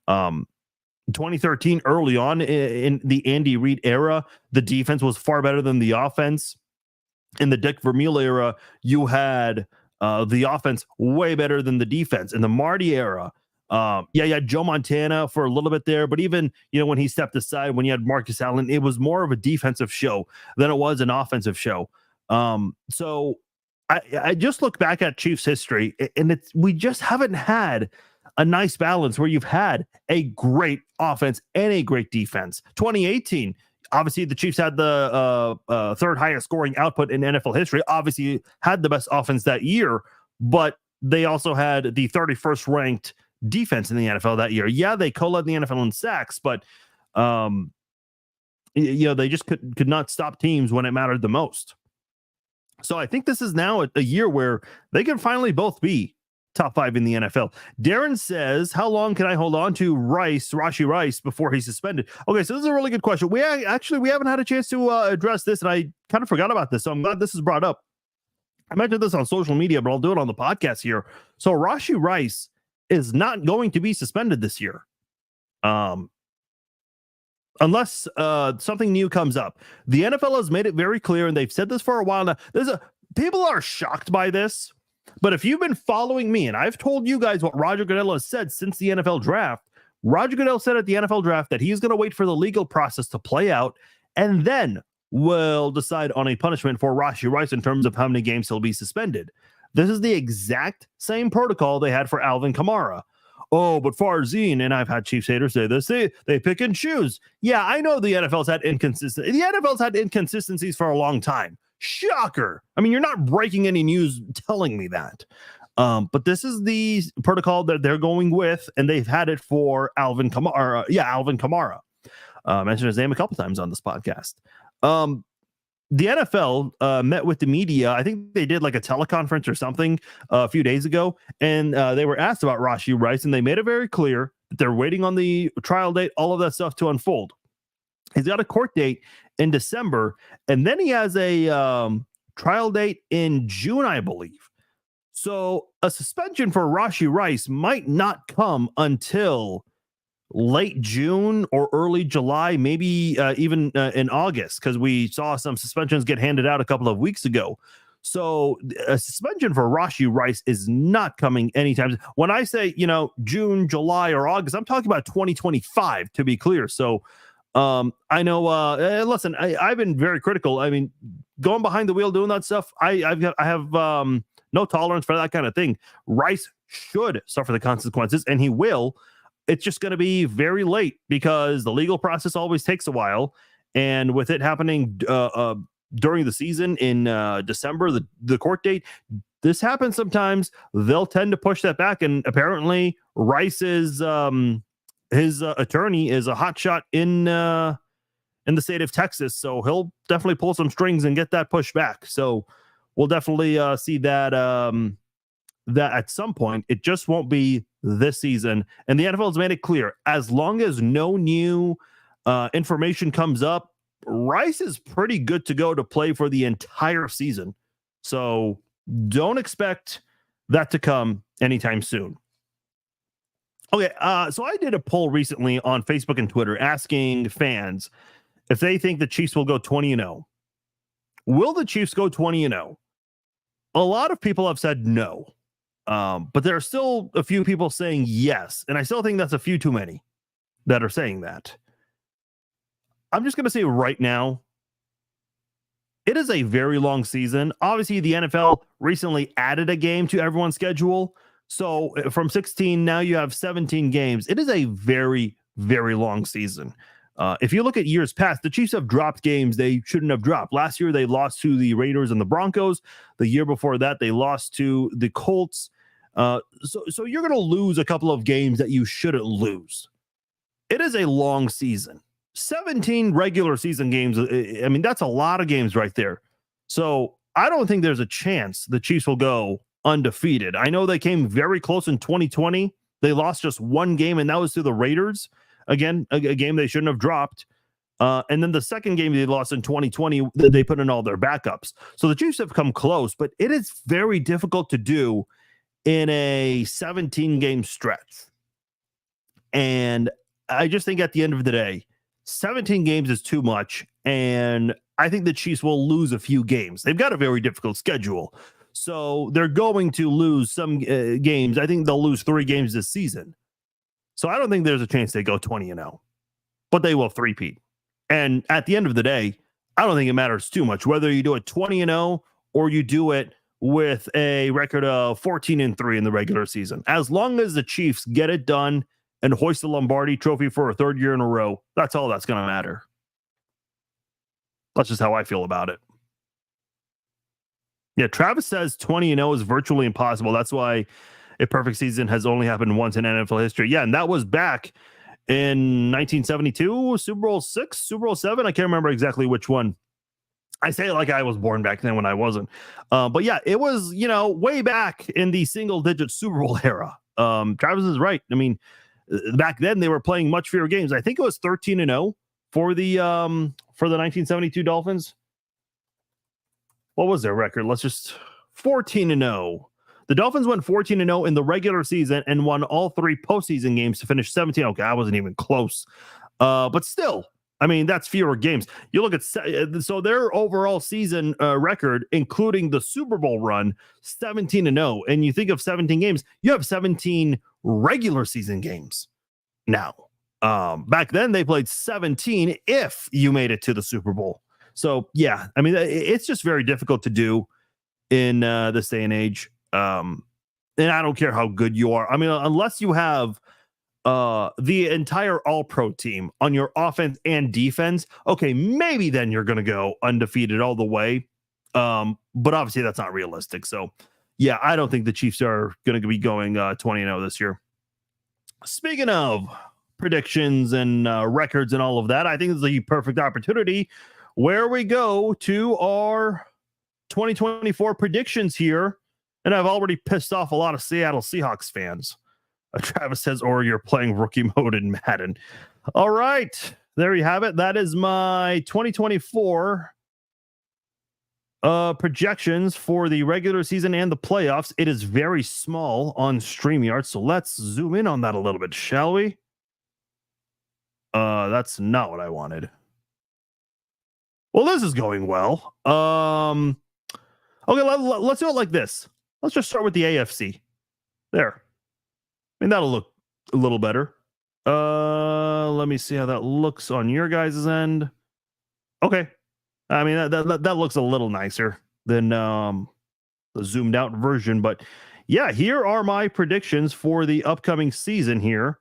2013, early on in the Andy Reid era, the defense was far better than the offense. In the Dick Vermeil era, you had the offense way better than the defense. In the Marty era, you had Joe Montana for a little bit there, but even, when he stepped aside, when you had Marcus Allen, it was more of a defensive show than it was an offensive show. So I just look back at Chiefs history, and we just haven't had a nice balance where you've had a great offense and a great defense. 2018, obviously the Chiefs had the third highest scoring output in NFL history, obviously had the best offense that year, but they also had the 31st ranked defense in the NFL that year. Yeah, they co-led the NFL in sacks, but they just could not stop teams when it mattered the most. So I think this is now a year where they can finally both be top 5 in the NFL. Darren says, how long can I hold on to Rashee Rice before he's suspended? Okay, so this is a really good question. We haven't had a chance to address this, and I kind of forgot about this, so I'm glad this is brought up. I mentioned this on social media, but I'll do it on the podcast here. So Rashee Rice is not going to be suspended this year. Unless something new comes up. The NFL has made it very clear, and they've said this for a while now. People are shocked by this, but if you've been following me, and I've told you guys what Roger Goodell has said since the NFL draft, Roger Goodell said at the NFL draft that he's going to wait for the legal process to play out, and then will decide on a punishment for Rashee Rice in terms of how many games he'll be suspended. This is the exact same protocol they had for Alvin Kamara. Oh, but Farzine, and I've had Chiefs haters say this, they pick and choose. Yeah, I know the NFL's had inconsistencies for a long time. Shocker. You're not breaking any news telling me that. But this is the protocol that they're going with, and they've had it for Alvin Kamara. Alvin Kamara. Mentioned his name a couple times on this podcast. The NFL met with the media. I think they did like a teleconference or something a few days ago, and they were asked about Rashee Rice, and they made it very clear that they're waiting on the trial date, all of that stuff to unfold. He's got a court date in December, and then he has a trial date in June, I believe. So a suspension for Rashee Rice might not come until late June or early July, maybe even in August, because we saw some suspensions get handed out a couple of weeks ago. So a suspension for Rashee Rice is not coming anytime. When I say, June, July, or August, I'm talking about 2025, to be clear. So I know, listen, I've been very critical. Going behind the wheel, doing that stuff, I have no tolerance for that kind of thing. Rice should suffer the consequences, and he will. It's just going to be very late because the legal process always takes a while. And with it happening during the season in December, the court date, this happens sometimes. They'll tend to push that back. And apparently Rice's his attorney is a hotshot in the state of Texas. So he'll definitely pull some strings and get that pushed back. So we'll definitely see that that at some point. It just won't be this season. And the NFL has made it clear, as long as no new information comes up, Rice is pretty good to go to play for the entire season. So don't expect that to come anytime soon. Okay, so I did a poll recently on Facebook and Twitter asking fans if they think the Chiefs will go 20-0. Will the Chiefs go 20-0? A lot of people have said no. But there are still a few people saying yes. And I still think that's a few too many that are saying that. I'm just going to say right now, it is a very long season. Obviously, the NFL recently added a game to everyone's schedule. So from 16, now you have 17 games. It is a very, very long season. If you look at years past, the Chiefs have dropped games they shouldn't have dropped. Last year, they lost to the Raiders and the Broncos. The year before that, they lost to the Colts. So you're going to lose a couple of games that you shouldn't lose. It is a long season. 17 regular season games. I mean, that's a lot of games right there. So I don't think there's a chance the Chiefs will go undefeated. I know they came very close in 2020. They lost just one game, and that was to the Raiders. Again, a game they shouldn't have dropped. And then the second game they lost in 2020, they put in all their backups. So the Chiefs have come close, but it is very difficult to do in a 17-game stretch. And I just think at the end of the day, 17 games is too much, and I think the Chiefs will lose a few games. They've got a very difficult schedule, so they're going to lose some games. I think they'll lose 3 games this season. So I don't think there's a chance they go 20-0, but they will three-peat. And at the end of the day, I don't think it matters too much whether you do it 20-0 or you do it with a record of 14-3 in the regular season. As long as the Chiefs get it done and hoist the Lombardi Trophy for a third year in a row, that's all that's going to matter. That's just how I feel about it. Yeah, Travis says 20-0 is virtually impossible. That's why a perfect season has only happened once in NFL history. Yeah, and that was back in 1972, Super Bowl 6, Super Bowl 7. I can't remember exactly which one. I say it like I was born back then when I wasn't. But yeah, it was, way back in the single-digit Super Bowl era. Travis is right. I mean, back then they were playing much fewer games. I think it was 13-0 for the 1972 Dolphins. What was their record? 14-0. The Dolphins went 14-0 in the regular season and won all 3 postseason games to finish 17. Okay, I wasn't even close. But still, I mean, that's fewer games. You look at so their overall season record, including the Super Bowl run, 17-0. And you think of 17 games, you have 17 regular season games now. Back then, they played 17 if you made it to the Super Bowl. So, yeah, I mean, it's just very difficult to do in this day and age. And I don't care how good you are. I mean, unless you have the entire all-pro team on your offense and defense, okay, maybe then you're going to go undefeated all the way. But obviously that's not realistic. So yeah, I don't think the Chiefs are going to be going 20-0 this year. Speaking of predictions and records and all of that, I think this is the perfect opportunity where we go to our 2024 predictions here. And I've already pissed off a lot of Seattle Seahawks fans. Travis says, or you're playing rookie mode in Madden. All right. There you have it. That is my 2024 projections for the regular season and the playoffs. It is very small on StreamYard, so let's zoom in on that a little bit, shall we? That's not what I wanted. Well, this is going well. Okay, let's do it like this. Let's just start with the AFC. There. I mean, that'll look a little better. Let me see how that looks on your guys' end. Okay. I mean, that looks a little nicer than the zoomed out version, but yeah, here are my predictions for the upcoming season here.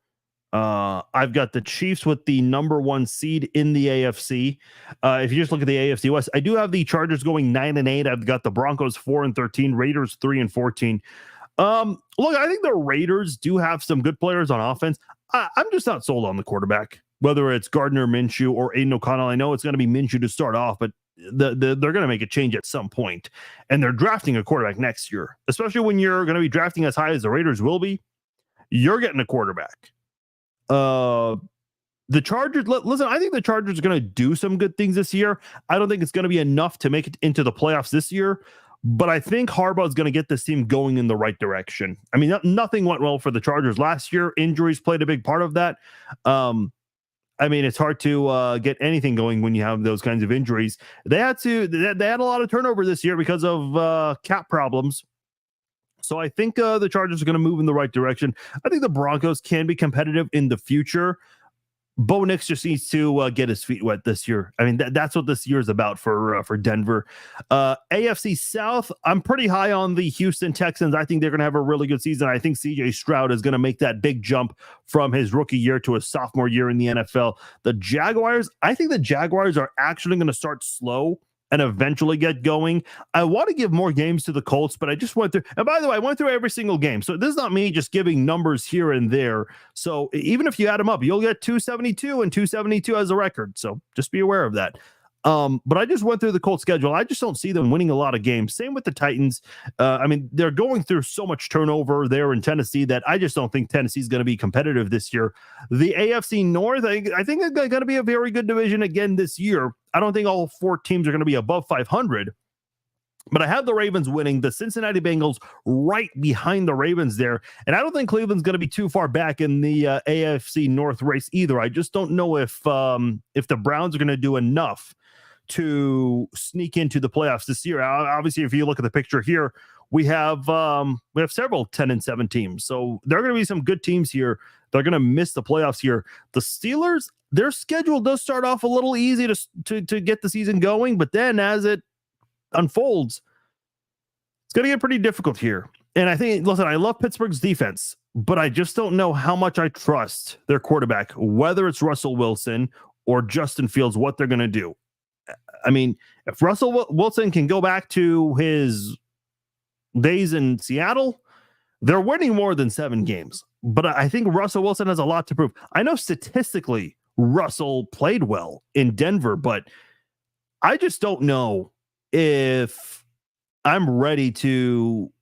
I've got the Chiefs with the number 1 seed in the AFC. If you just look at the AFC West, I do have the Chargers going 9-8. I've got the Broncos 4-13, Raiders 3-14. Look, I think the Raiders do have some good players on offense. I'm just not sold on the quarterback, whether it's Gardner Minshew or Aiden O'Connell. I know it's going to be Minshew to start off, but they're going to make a change at some point, and they're drafting a quarterback next year, especially when you're going to be drafting as high as the Raiders will be. You're getting a quarterback. The Chargers, listen, I think the Chargers are going to do some good things this year. I don't think it's going to be enough to make it into the playoffs this year, but I think Harbaugh is going to get this team going in the right direction. I mean, nothing went well for the Chargers last year. Injuries played a big part of that. I mean, it's hard to get anything going when you have those kinds of injuries. They had a lot of turnover this year because of cap problems. So I think the Chargers are going to move in the right direction. I think the Broncos can be competitive in the future. Bo Nix just needs to get his feet wet this year. I mean, that's what this year is about for Denver. AFC South, I'm pretty high on the Houston Texans. I think they're going to have a really good season. I think CJ Stroud is going to make that big jump from his rookie year to his sophomore year in the NFL. The Jaguars, I think the Jaguars are actually going to start slow and eventually get going. I want to give more games to the Colts, but I just went through, and by the way, I went through every single game. So this is not me just giving numbers here and there. So even if you add them up, you'll get 272 and 272 as a record. So just be aware of that. But I just went through the Colts schedule. I just don't see them winning a lot of games. Same with the Titans. I mean, they're going through so much turnover there in Tennessee that I just don't think Tennessee's going to be competitive this year. The AFC North, I think it's going to be a very good division again this year. I don't think all 4 teams are going to be above 500. But I have the Ravens winning, the Cincinnati Bengals right behind the Ravens there. And I don't think Cleveland's going to be too far back in the AFC North race either. I just don't know if the Browns are going to do enough to sneak into the playoffs this year. Obviously, if you look at the picture here, we have several 10-7 teams. So there are going to be some good teams here. They're going to miss the playoffs here. The Steelers, their schedule does start off a little easy to get the season going, but then as it unfolds, it's going to get pretty difficult here. And I think, listen, I love Pittsburgh's defense, but I just don't know how much I trust their quarterback, whether it's Russell Wilson or Justin Fields, what they're going to do. I mean, if Russell Wilson can go back to his days in Seattle, they're winning more than 7 games. But I think Russell Wilson has a lot to prove. I know statistically Russell played well in Denver, but I just don't know if I'm ready to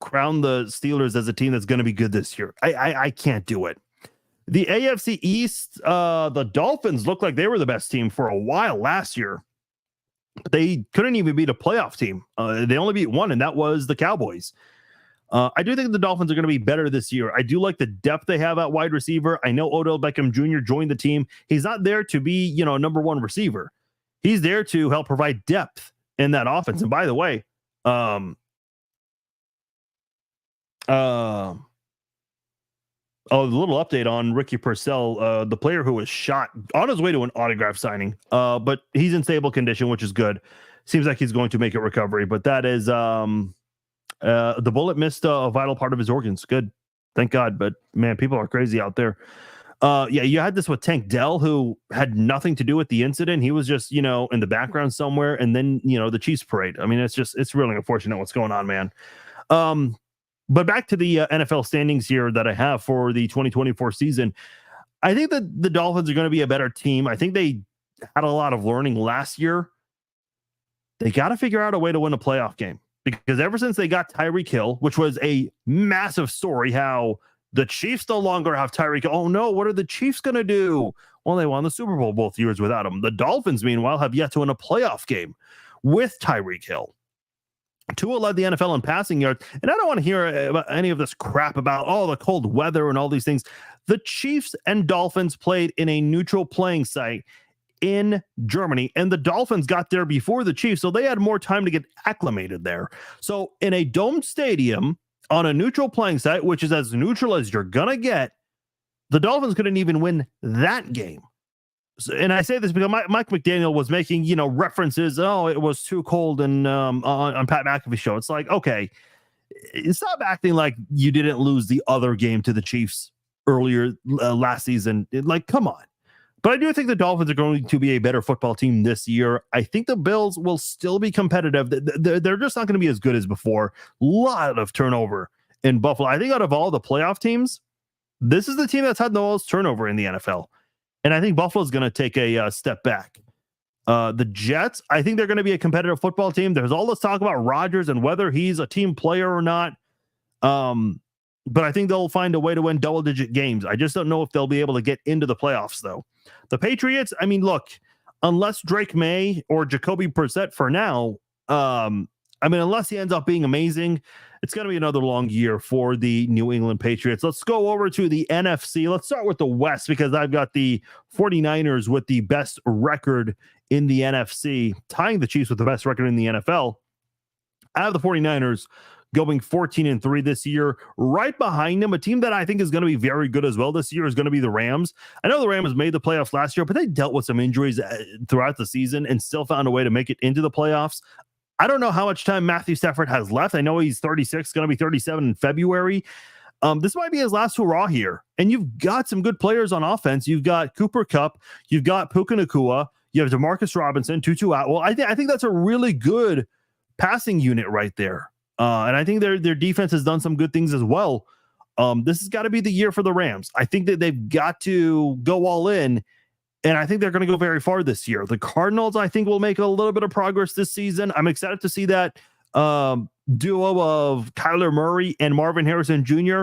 crown the Steelers as a team that's going to be good this year. I can't do it. The AFC East, the Dolphins looked like they were the best team for a while last year. They couldn't even beat a playoff team. They only beat one, and that was the Cowboys. I do think the Dolphins are going to be better this year. I do like the depth they have at wide receiver. I know Odell Beckham Jr. joined the team. He's not there to be, a number 1 receiver. He's there to help provide depth in that offense. And by the way, a little update on Ricky Purcell, the player who was shot on his way to an autograph signing. But he's in stable condition, which is good. Seems like he's going to make a recovery. But that is the bullet missed a vital part of his organs. Good. Thank God. But man, people are crazy out there. You had this with Tank Dell, who had nothing to do with the incident. He was just, in the background somewhere. And then, the Chiefs parade. I mean, it's really unfortunate what's going on, man. But back to the NFL standings here that I have for the 2024 season. I think that the Dolphins are going to be a better team. I think they had a lot of learning last year. They got to figure out a way to win a playoff game, because ever since they got Tyreek Hill, which was a massive story, how the Chiefs no longer have Tyreek. Oh no, what are the Chiefs going to do? Well, they won the Super Bowl both years without him. The Dolphins, meanwhile, have yet to win a playoff game with Tyreek Hill. Tua led the NFL in passing yards, and I don't want to hear about any of this crap about the cold weather and all these things. The Chiefs and Dolphins played in a neutral playing site in Germany, and the Dolphins got there before the Chiefs, so they had more time to get acclimated there. So in a domed stadium on a neutral playing site, which is as neutral as you're gonna get, the Dolphins couldn't even win that game. And I say this because Mike McDaniel was making, references. Oh, it was too cold, and on Pat McAfee's show. It's like, okay, stop acting like you didn't lose the other game to the Chiefs earlier last season. Like, come on. But I do think the Dolphins are going to be a better football team this year. I think the Bills will still be competitive. They're just not going to be as good as before. A lot of turnover in Buffalo. I think out of all the playoff teams, this is the team that's had the most turnover in the NFL. And I think Buffalo is going to take a step back. The Jets, I think they're going to be a competitive football team. There's all this talk about Rodgers and whether he's a team player or not. But I think they'll find a way to win double-digit games. I just don't know if they'll be able to get into the playoffs, though. The Patriots, I mean, look, unless Drake May or Jacoby Brissett for now, unless he ends up being amazing, it's going to be another long year for the New England Patriots. Let's go over to the NFC. Let's start with the West because I've got the 49ers with the best record in the NFC, tying the Chiefs with the best record in the NFL. I have the 49ers going 14-3 this year. Right behind them, a team that I think is going to be very good as well this year is going to be the Rams. I know the Rams made the playoffs last year, but they dealt with some injuries throughout the season and still found a way to make it into the playoffs. I don't know how much time Matthew Stafford has left. I know he's 36, going to be 37 in February. This might be his last hurrah here. And you've got some good players on offense. You've got Cooper Kupp. You've got Puka Nacua. You have Demarcus Robinson, Tutu Atwell. I think that's a really good passing unit right there. And I think their defense has done some good things as well. This has got to be the year for the Rams. I think that they've got to go all in, and I think they're going to go very far this year. The Cardinals, I think, will make a little bit of progress this season. I'm excited to see that duo of Kyler Murray and Marvin Harrison Jr.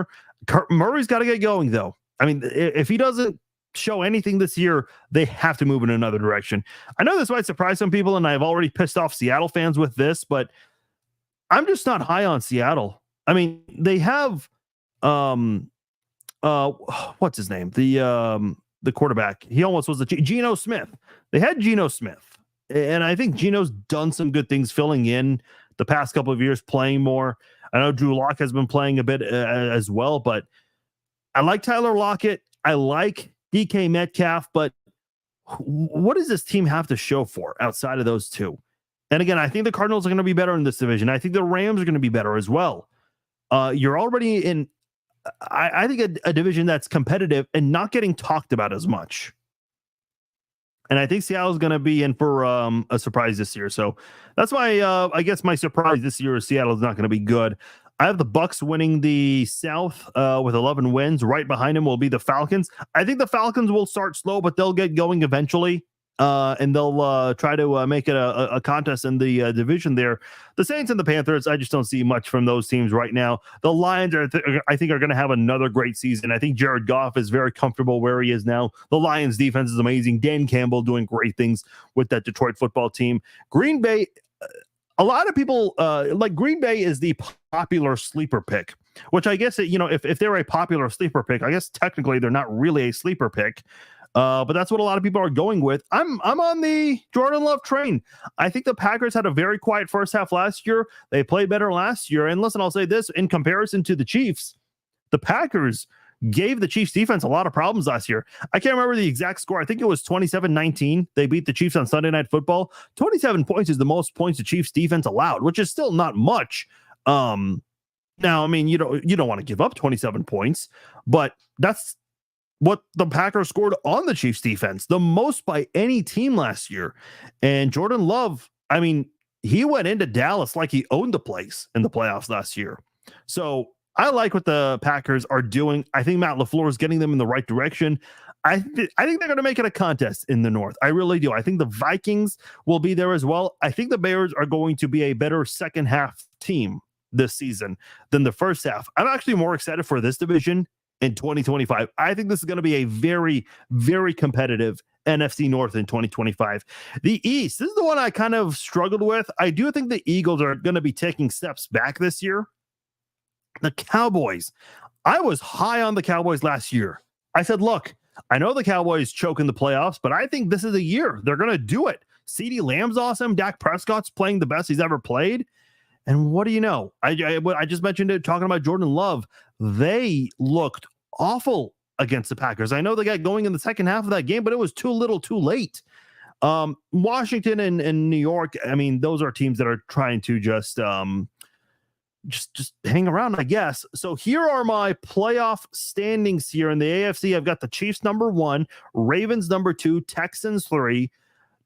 Murray's got to get going, though. I mean, if he doesn't show anything this year, they have to move in another direction. I know this might surprise some people, and I've already pissed off Seattle fans with this, but I'm just not high on Seattle. I mean, they have what's his name? The quarterback. He almost was Geno Smith. They had Geno Smith. And I think Geno's done some good things filling in the past couple of years, playing more. I know Drew Lock has been playing a bit as well, but I like Tyler Lockett. I like DK Metcalf, but what does this team have to show for outside of those two? And again, I think the Cardinals are going to be better in this division. I think the Rams are going to be better as well. You're already in, I think, a division that's competitive and not getting talked about as much. And I think Seattle is going to be in for a surprise this year. So that's why I guess my surprise this year is Seattle is not going to be good. I have the Bucks winning the South with 11 wins. Right behind them will be the Falcons. I think the Falcons will start slow, but they'll get going eventually. And they'll try to make it a contest in the division there. The Saints and the Panthers, I just don't see much from those teams right now. The Lions, I think, are going to have another great season. I think Jared Goff is very comfortable where he is now. The Lions defense is amazing. Dan Campbell doing great things with that Detroit football team. Green Bay, a lot of people like Green Bay is the popular sleeper pick, which I guess, if they're a popular sleeper pick, I guess technically they're not really a sleeper pick. But that's what a lot of people are going with. I'm on the Jordan Love train. I think the Packers had a very quiet first half last year. They played better last year. And listen, I'll say this, in comparison to the Chiefs, the Packers gave the Chiefs defense a lot of problems last year. I can't remember the exact score. I think it was 27-19. They beat the Chiefs on Sunday Night Football. 27 points is the most points the Chiefs defense allowed, which is still not much. Now, I mean, you don't want to give up 27 points, but that's what the Packers scored on the Chiefs defense, the most by any team last year. And Jordan Love, I mean, he went into Dallas like he owned the place in the playoffs last year. So I like what the Packers are doing. I think Matt LaFleur is getting them in the right direction. I think they're going to make it a contest in the North. I really do. I think the Vikings will be there as well. I think the Bears are going to be a better second half team this season than the first half. I'm actually more excited for this division in 2025. I think this is going to be a very, very competitive NFC North in 2025. The East, this is the one I kind of struggled with. I do think the Eagles are going to be taking steps back this year. The Cowboys, I was high on the Cowboys last year. I said, look, I know the Cowboys choke in the playoffs, but I think this is a year they're going to do it. CeeDee Lamb's awesome. Dak Prescott's playing the best he's ever played. And what do you know? I just mentioned it talking about Jordan Love. They looked awful against the Packers. I know they got going in the second half of that game, but it was too little too late. Washington and New York, I mean, those are teams that are trying to just just hang around, I guess. So here are my playoff standings here in the AFC. I've got the Chiefs number 1, Ravens number 2, Texans 3,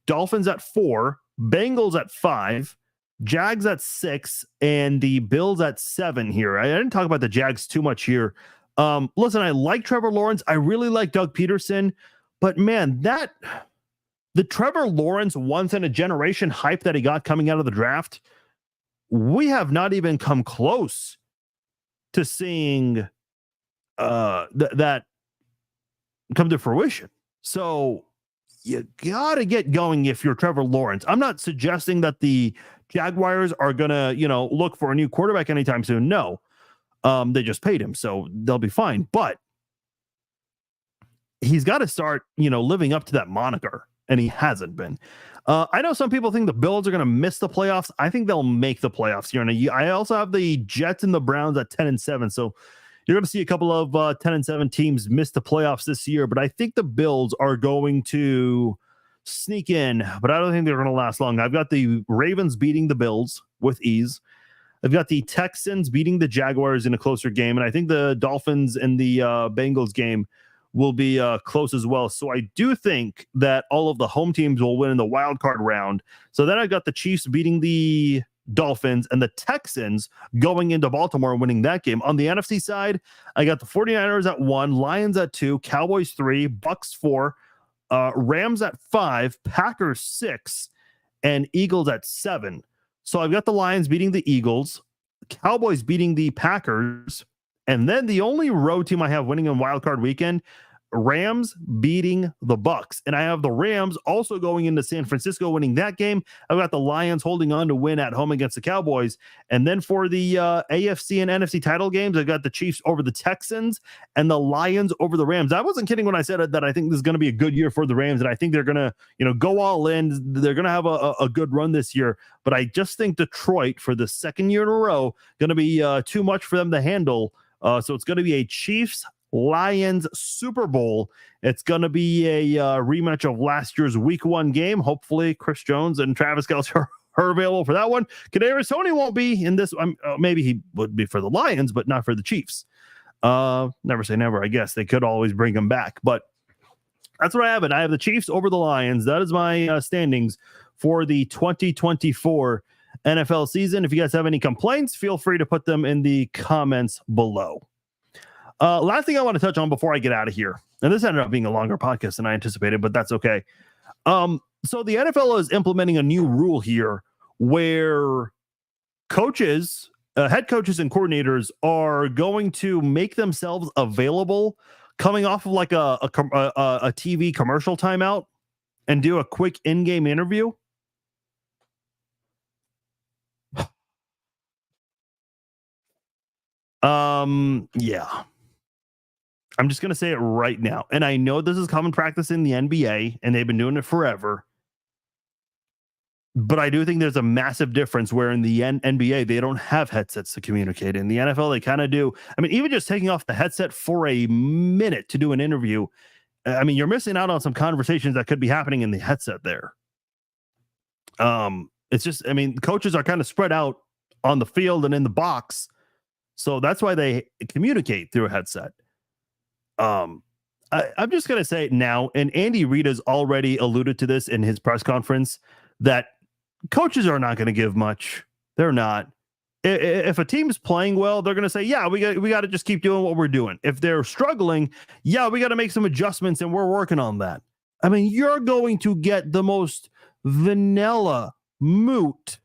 Dolphins at 4, Bengals at 5, Jags at 6, and the Bills at 7 here. I didn't talk about the Jags too much here. Listen, I like Trevor Lawrence. I really like Doug Peterson, but man, the Trevor Lawrence once in a generation hype that he got coming out of the draft, we have not even come close to seeing that come to fruition. So you got to get going if you're Trevor Lawrence. I'm not suggesting that the Jaguars are going to, look for a new quarterback anytime soon. No, they just paid him, so they'll be fine. But he's got to start, living up to that moniker, and he hasn't been. I know some people think the Bills are going to miss the playoffs. I think they'll make the playoffs here. And I also have the Jets and the Browns at 10-7. So you're going to see a couple of 10-7 teams miss the playoffs this year. But I think the Bills are going to sneak in, but I don't think they're going to last long. I've got the Ravens beating the Bills with ease. I've got the Texans beating the Jaguars in a closer game. And I think the Dolphins and the Bengals game will be close as well. So I do think that all of the home teams will win in the wild card round. So then I got the Chiefs beating the Dolphins and the Texans going into Baltimore and winning that game. On the NFC side, I got the 49ers at 1, Lions at 2, Cowboys 3, Bucks 4, Rams at 5, Packers 6, and Eagles at 7. So I've got the Lions beating the Eagles, Cowboys beating the Packers, and then the only road team I have winning in wild card weekend, Rams beating the Bucks. And I have the Rams also going into San Francisco winning that game. I've got the Lions holding on to win at home against the Cowboys. And then for the AFC and NFC title games, I've got the Chiefs over the Texans and the Lions over the Rams. I wasn't kidding when I said that I think this is going to be a good year for the Rams, and I think they're going to, go all in. They're going to have a good run this year. But I just think Detroit, for the second year in a row, going to be too much for them to handle. So it's going to be a Chiefs Lions Super Bowl. It's going to be a rematch of last year's Week 1 game. Hopefully, Chris Jones and Travis Kelce are available for that one. Kadarius Toney won't be in this. Maybe he would be for the Lions, but not for the Chiefs. Never say never. I guess they could always bring him back, but that's what I have. I have the Chiefs over the Lions. That is my standings for the 2024 NFL season. If you guys have any complaints, feel free to put them in the comments below. Last thing I want to touch on before I get out of here, and this ended up being a longer podcast than I anticipated, but that's okay. So the NFL is implementing a new rule here where coaches, head coaches and coordinators are going to make themselves available coming off of like a TV commercial timeout and do a quick in-game interview. Yeah. I'm just going to say it right now. And I know this is common practice in the NBA, and they've been doing it forever. But I do think there's a massive difference where in the NBA, they don't have headsets to communicate. In the NFL, they kind of do. I mean, even just taking off the headset for a minute to do an interview, I mean, you're missing out on some conversations that could be happening in the headset there. It's just, I mean, coaches are kind of spread out on the field and in the box. So that's why they communicate through a headset. I'm just going to say it now, and Andy Reid has already alluded to this in his press conference, that coaches are not going to give much. They're not. If a team is playing well, they're going to say, yeah, we got to just keep doing what we're doing. If they're struggling, yeah, we got to make some adjustments, and we're working on that. I mean, you're going to get the most vanilla, moot,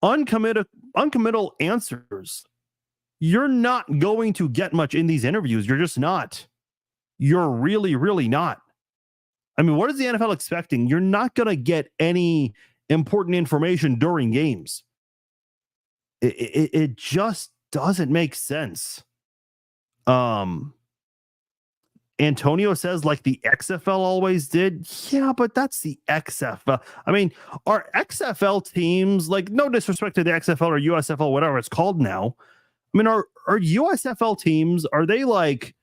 uncommittal answers. You're not going to get much in these interviews. You're just not. You're really, really not. I mean, what is the NFL expecting? You're not going to get any important information during games. It just doesn't make sense. Antonio says like the XFL always did. Yeah, but that's the XFL. I mean, are XFL teams, like, no disrespect to the XFL or USFL, whatever it's called now. I mean, are USFL teams, are they like,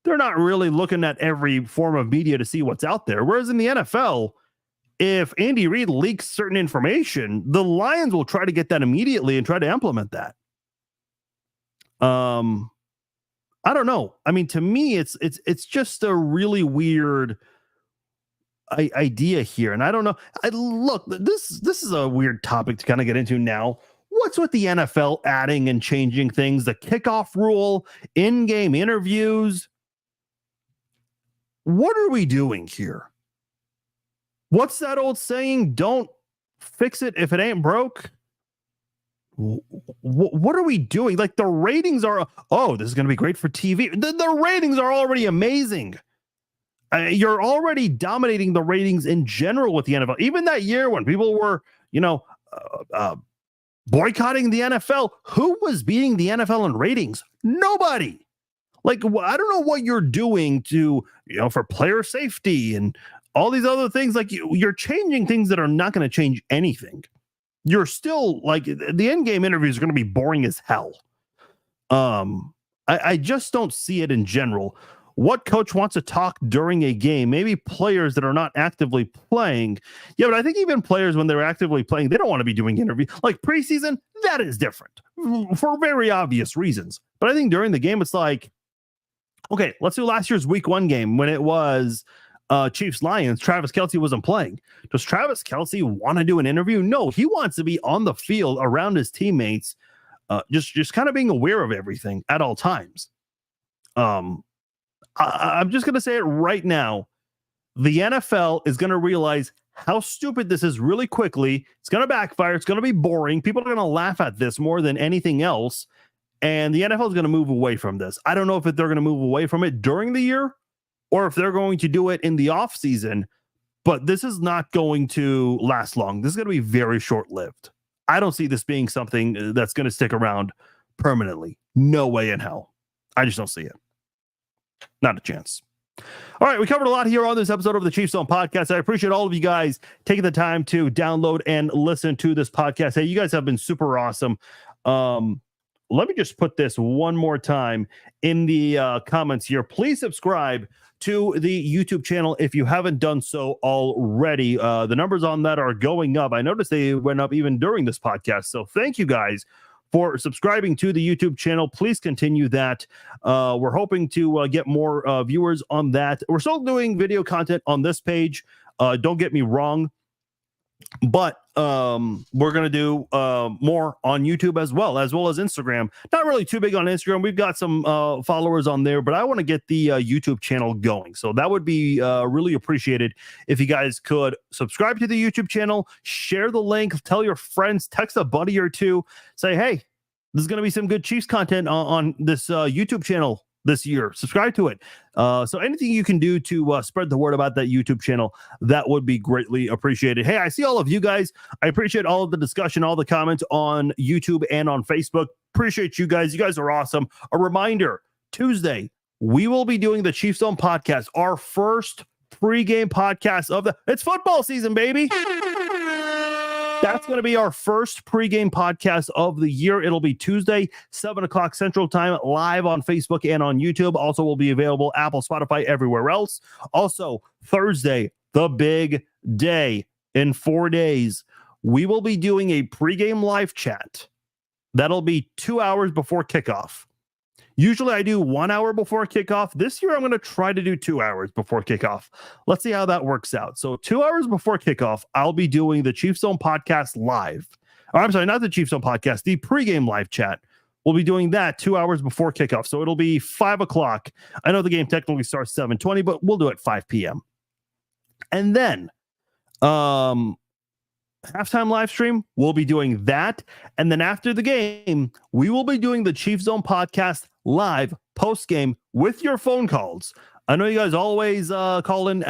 they're not really looking at every form of media to see what's out there. Whereas in the NFL, if Andy Reid leaks certain information, the Lions will try to get that immediately and try to implement that. I don't know. I mean, to me, it's just a really weird idea here, and I don't know. Look, this is a weird topic to kind of get into now. What's with the NFL adding and changing things? The kickoff rule, in-game interviews. What are we doing here? What's that old saying? Don't fix it if it ain't broke. What are we doing? Like, the ratings are, oh, this is going to be great for TV. The ratings are already amazing. You're already dominating the ratings in general with the NFL. Even that year when people were, boycotting the NFL, who was beating the NFL in ratings? Nobody. Like, I don't know what you're doing to, for player safety and all these other things. Like, you're changing things that are not going to change anything. You're still, like, the in-game interviews are going to be boring as hell. I just don't see it in general. What coach wants to talk during a game? Maybe players that are not actively playing. Yeah, but I think even players, when they're actively playing, they don't want to be doing interviews. Like preseason, that is different for very obvious reasons. But I think during the game, it's like, okay, let's do last year's week 1 game when it was Chiefs Lions. Travis Kelce wasn't playing. Does Travis Kelce want to do an interview? No, he wants to be on the field around his teammates, just kind of being aware of everything at all times. I'm just going to say it right now. The NFL is going to realize how stupid this is really quickly. It's going to backfire. It's going to be boring. People are going to laugh at this more than anything else. And the NFL is going to move away from this. I don't know if they're going to move away from it during the year or if they're going to do it in the off season, but this is not going to last long. This is going to be very short-lived. I don't see this being something that's going to stick around permanently. No way in hell. I just don't see it. Not a chance. All right, we covered a lot here on this episode of the Chiefs Zone Podcast. I appreciate all of you guys taking the time to download and listen to this podcast. Hey, you guys have been super awesome. Let me just put this one more time in the comments here. Please subscribe to the YouTube channel if you haven't done so already. The numbers on that are going up. I noticed they went up even during this podcast. So thank you guys for subscribing to the YouTube channel. Please continue that. We're hoping to get more viewers on that. We're still doing video content on this page. Don't get me wrong. But we're going to do more on YouTube as well as Instagram. Not really too big on Instagram. We've got some followers on there, but I want to get the YouTube channel going. So that would be really appreciated if you guys could subscribe to the YouTube channel, share the link, tell your friends, text a buddy or two, say, hey, this is going to be some good Chiefs content on this YouTube channel this year. Subscribe to it. So anything you can do to spread the word about that YouTube channel, that would be greatly appreciated. Hey, I see all of you guys. I appreciate all of the discussion, all the comments on YouTube and on Facebook. Appreciate you guys. You guys are awesome. A reminder, Tuesday, we will be doing the Chiefs Zone Podcast, our first pregame podcast of it's football season, baby. That's going to be our first pregame podcast of the year. It'll be Tuesday, 7 o'clock Central Time, live on Facebook and on YouTube. Also will be available Apple, Spotify, everywhere else. Also, Thursday, the big day. In 4 days, we will be doing a pregame live chat. That'll be 2 hours before kickoff. Usually I do 1 hour before kickoff. This year I'm going to try to do 2 hours before kickoff. Let's see how that works out. So 2 hours before kickoff, I'll be doing the Chiefs Zone Podcast live. Or, I'm sorry, not the Chiefs Zone Podcast, the pregame live chat. We'll be doing that 2 hours before kickoff. So it'll be 5 o'clock. I know the game technically starts 7:20, but we'll do it 5 p.m. And then halftime live stream, we'll be doing that. And then after the game, we will be doing the Chiefs Zone Podcast live post game with your phone calls. I know you guys always call in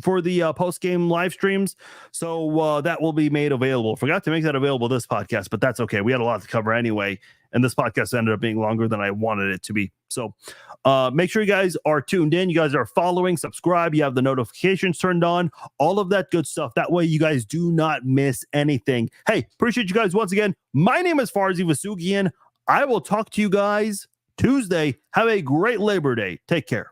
for the post game live streams, so that will be made available. Forgot to make that available this podcast, but that's okay. We had a lot to cover anyway, and this podcast ended up being longer than I wanted it to be. So make sure you guys are tuned in. You guys are following, subscribe. You have the notifications turned on, all of that good stuff. That way you guys do not miss anything. Hey, appreciate you guys once again. My name is Farzi Vasugian. I will talk to you guys Tuesday. Have a great Labor Day. Take care.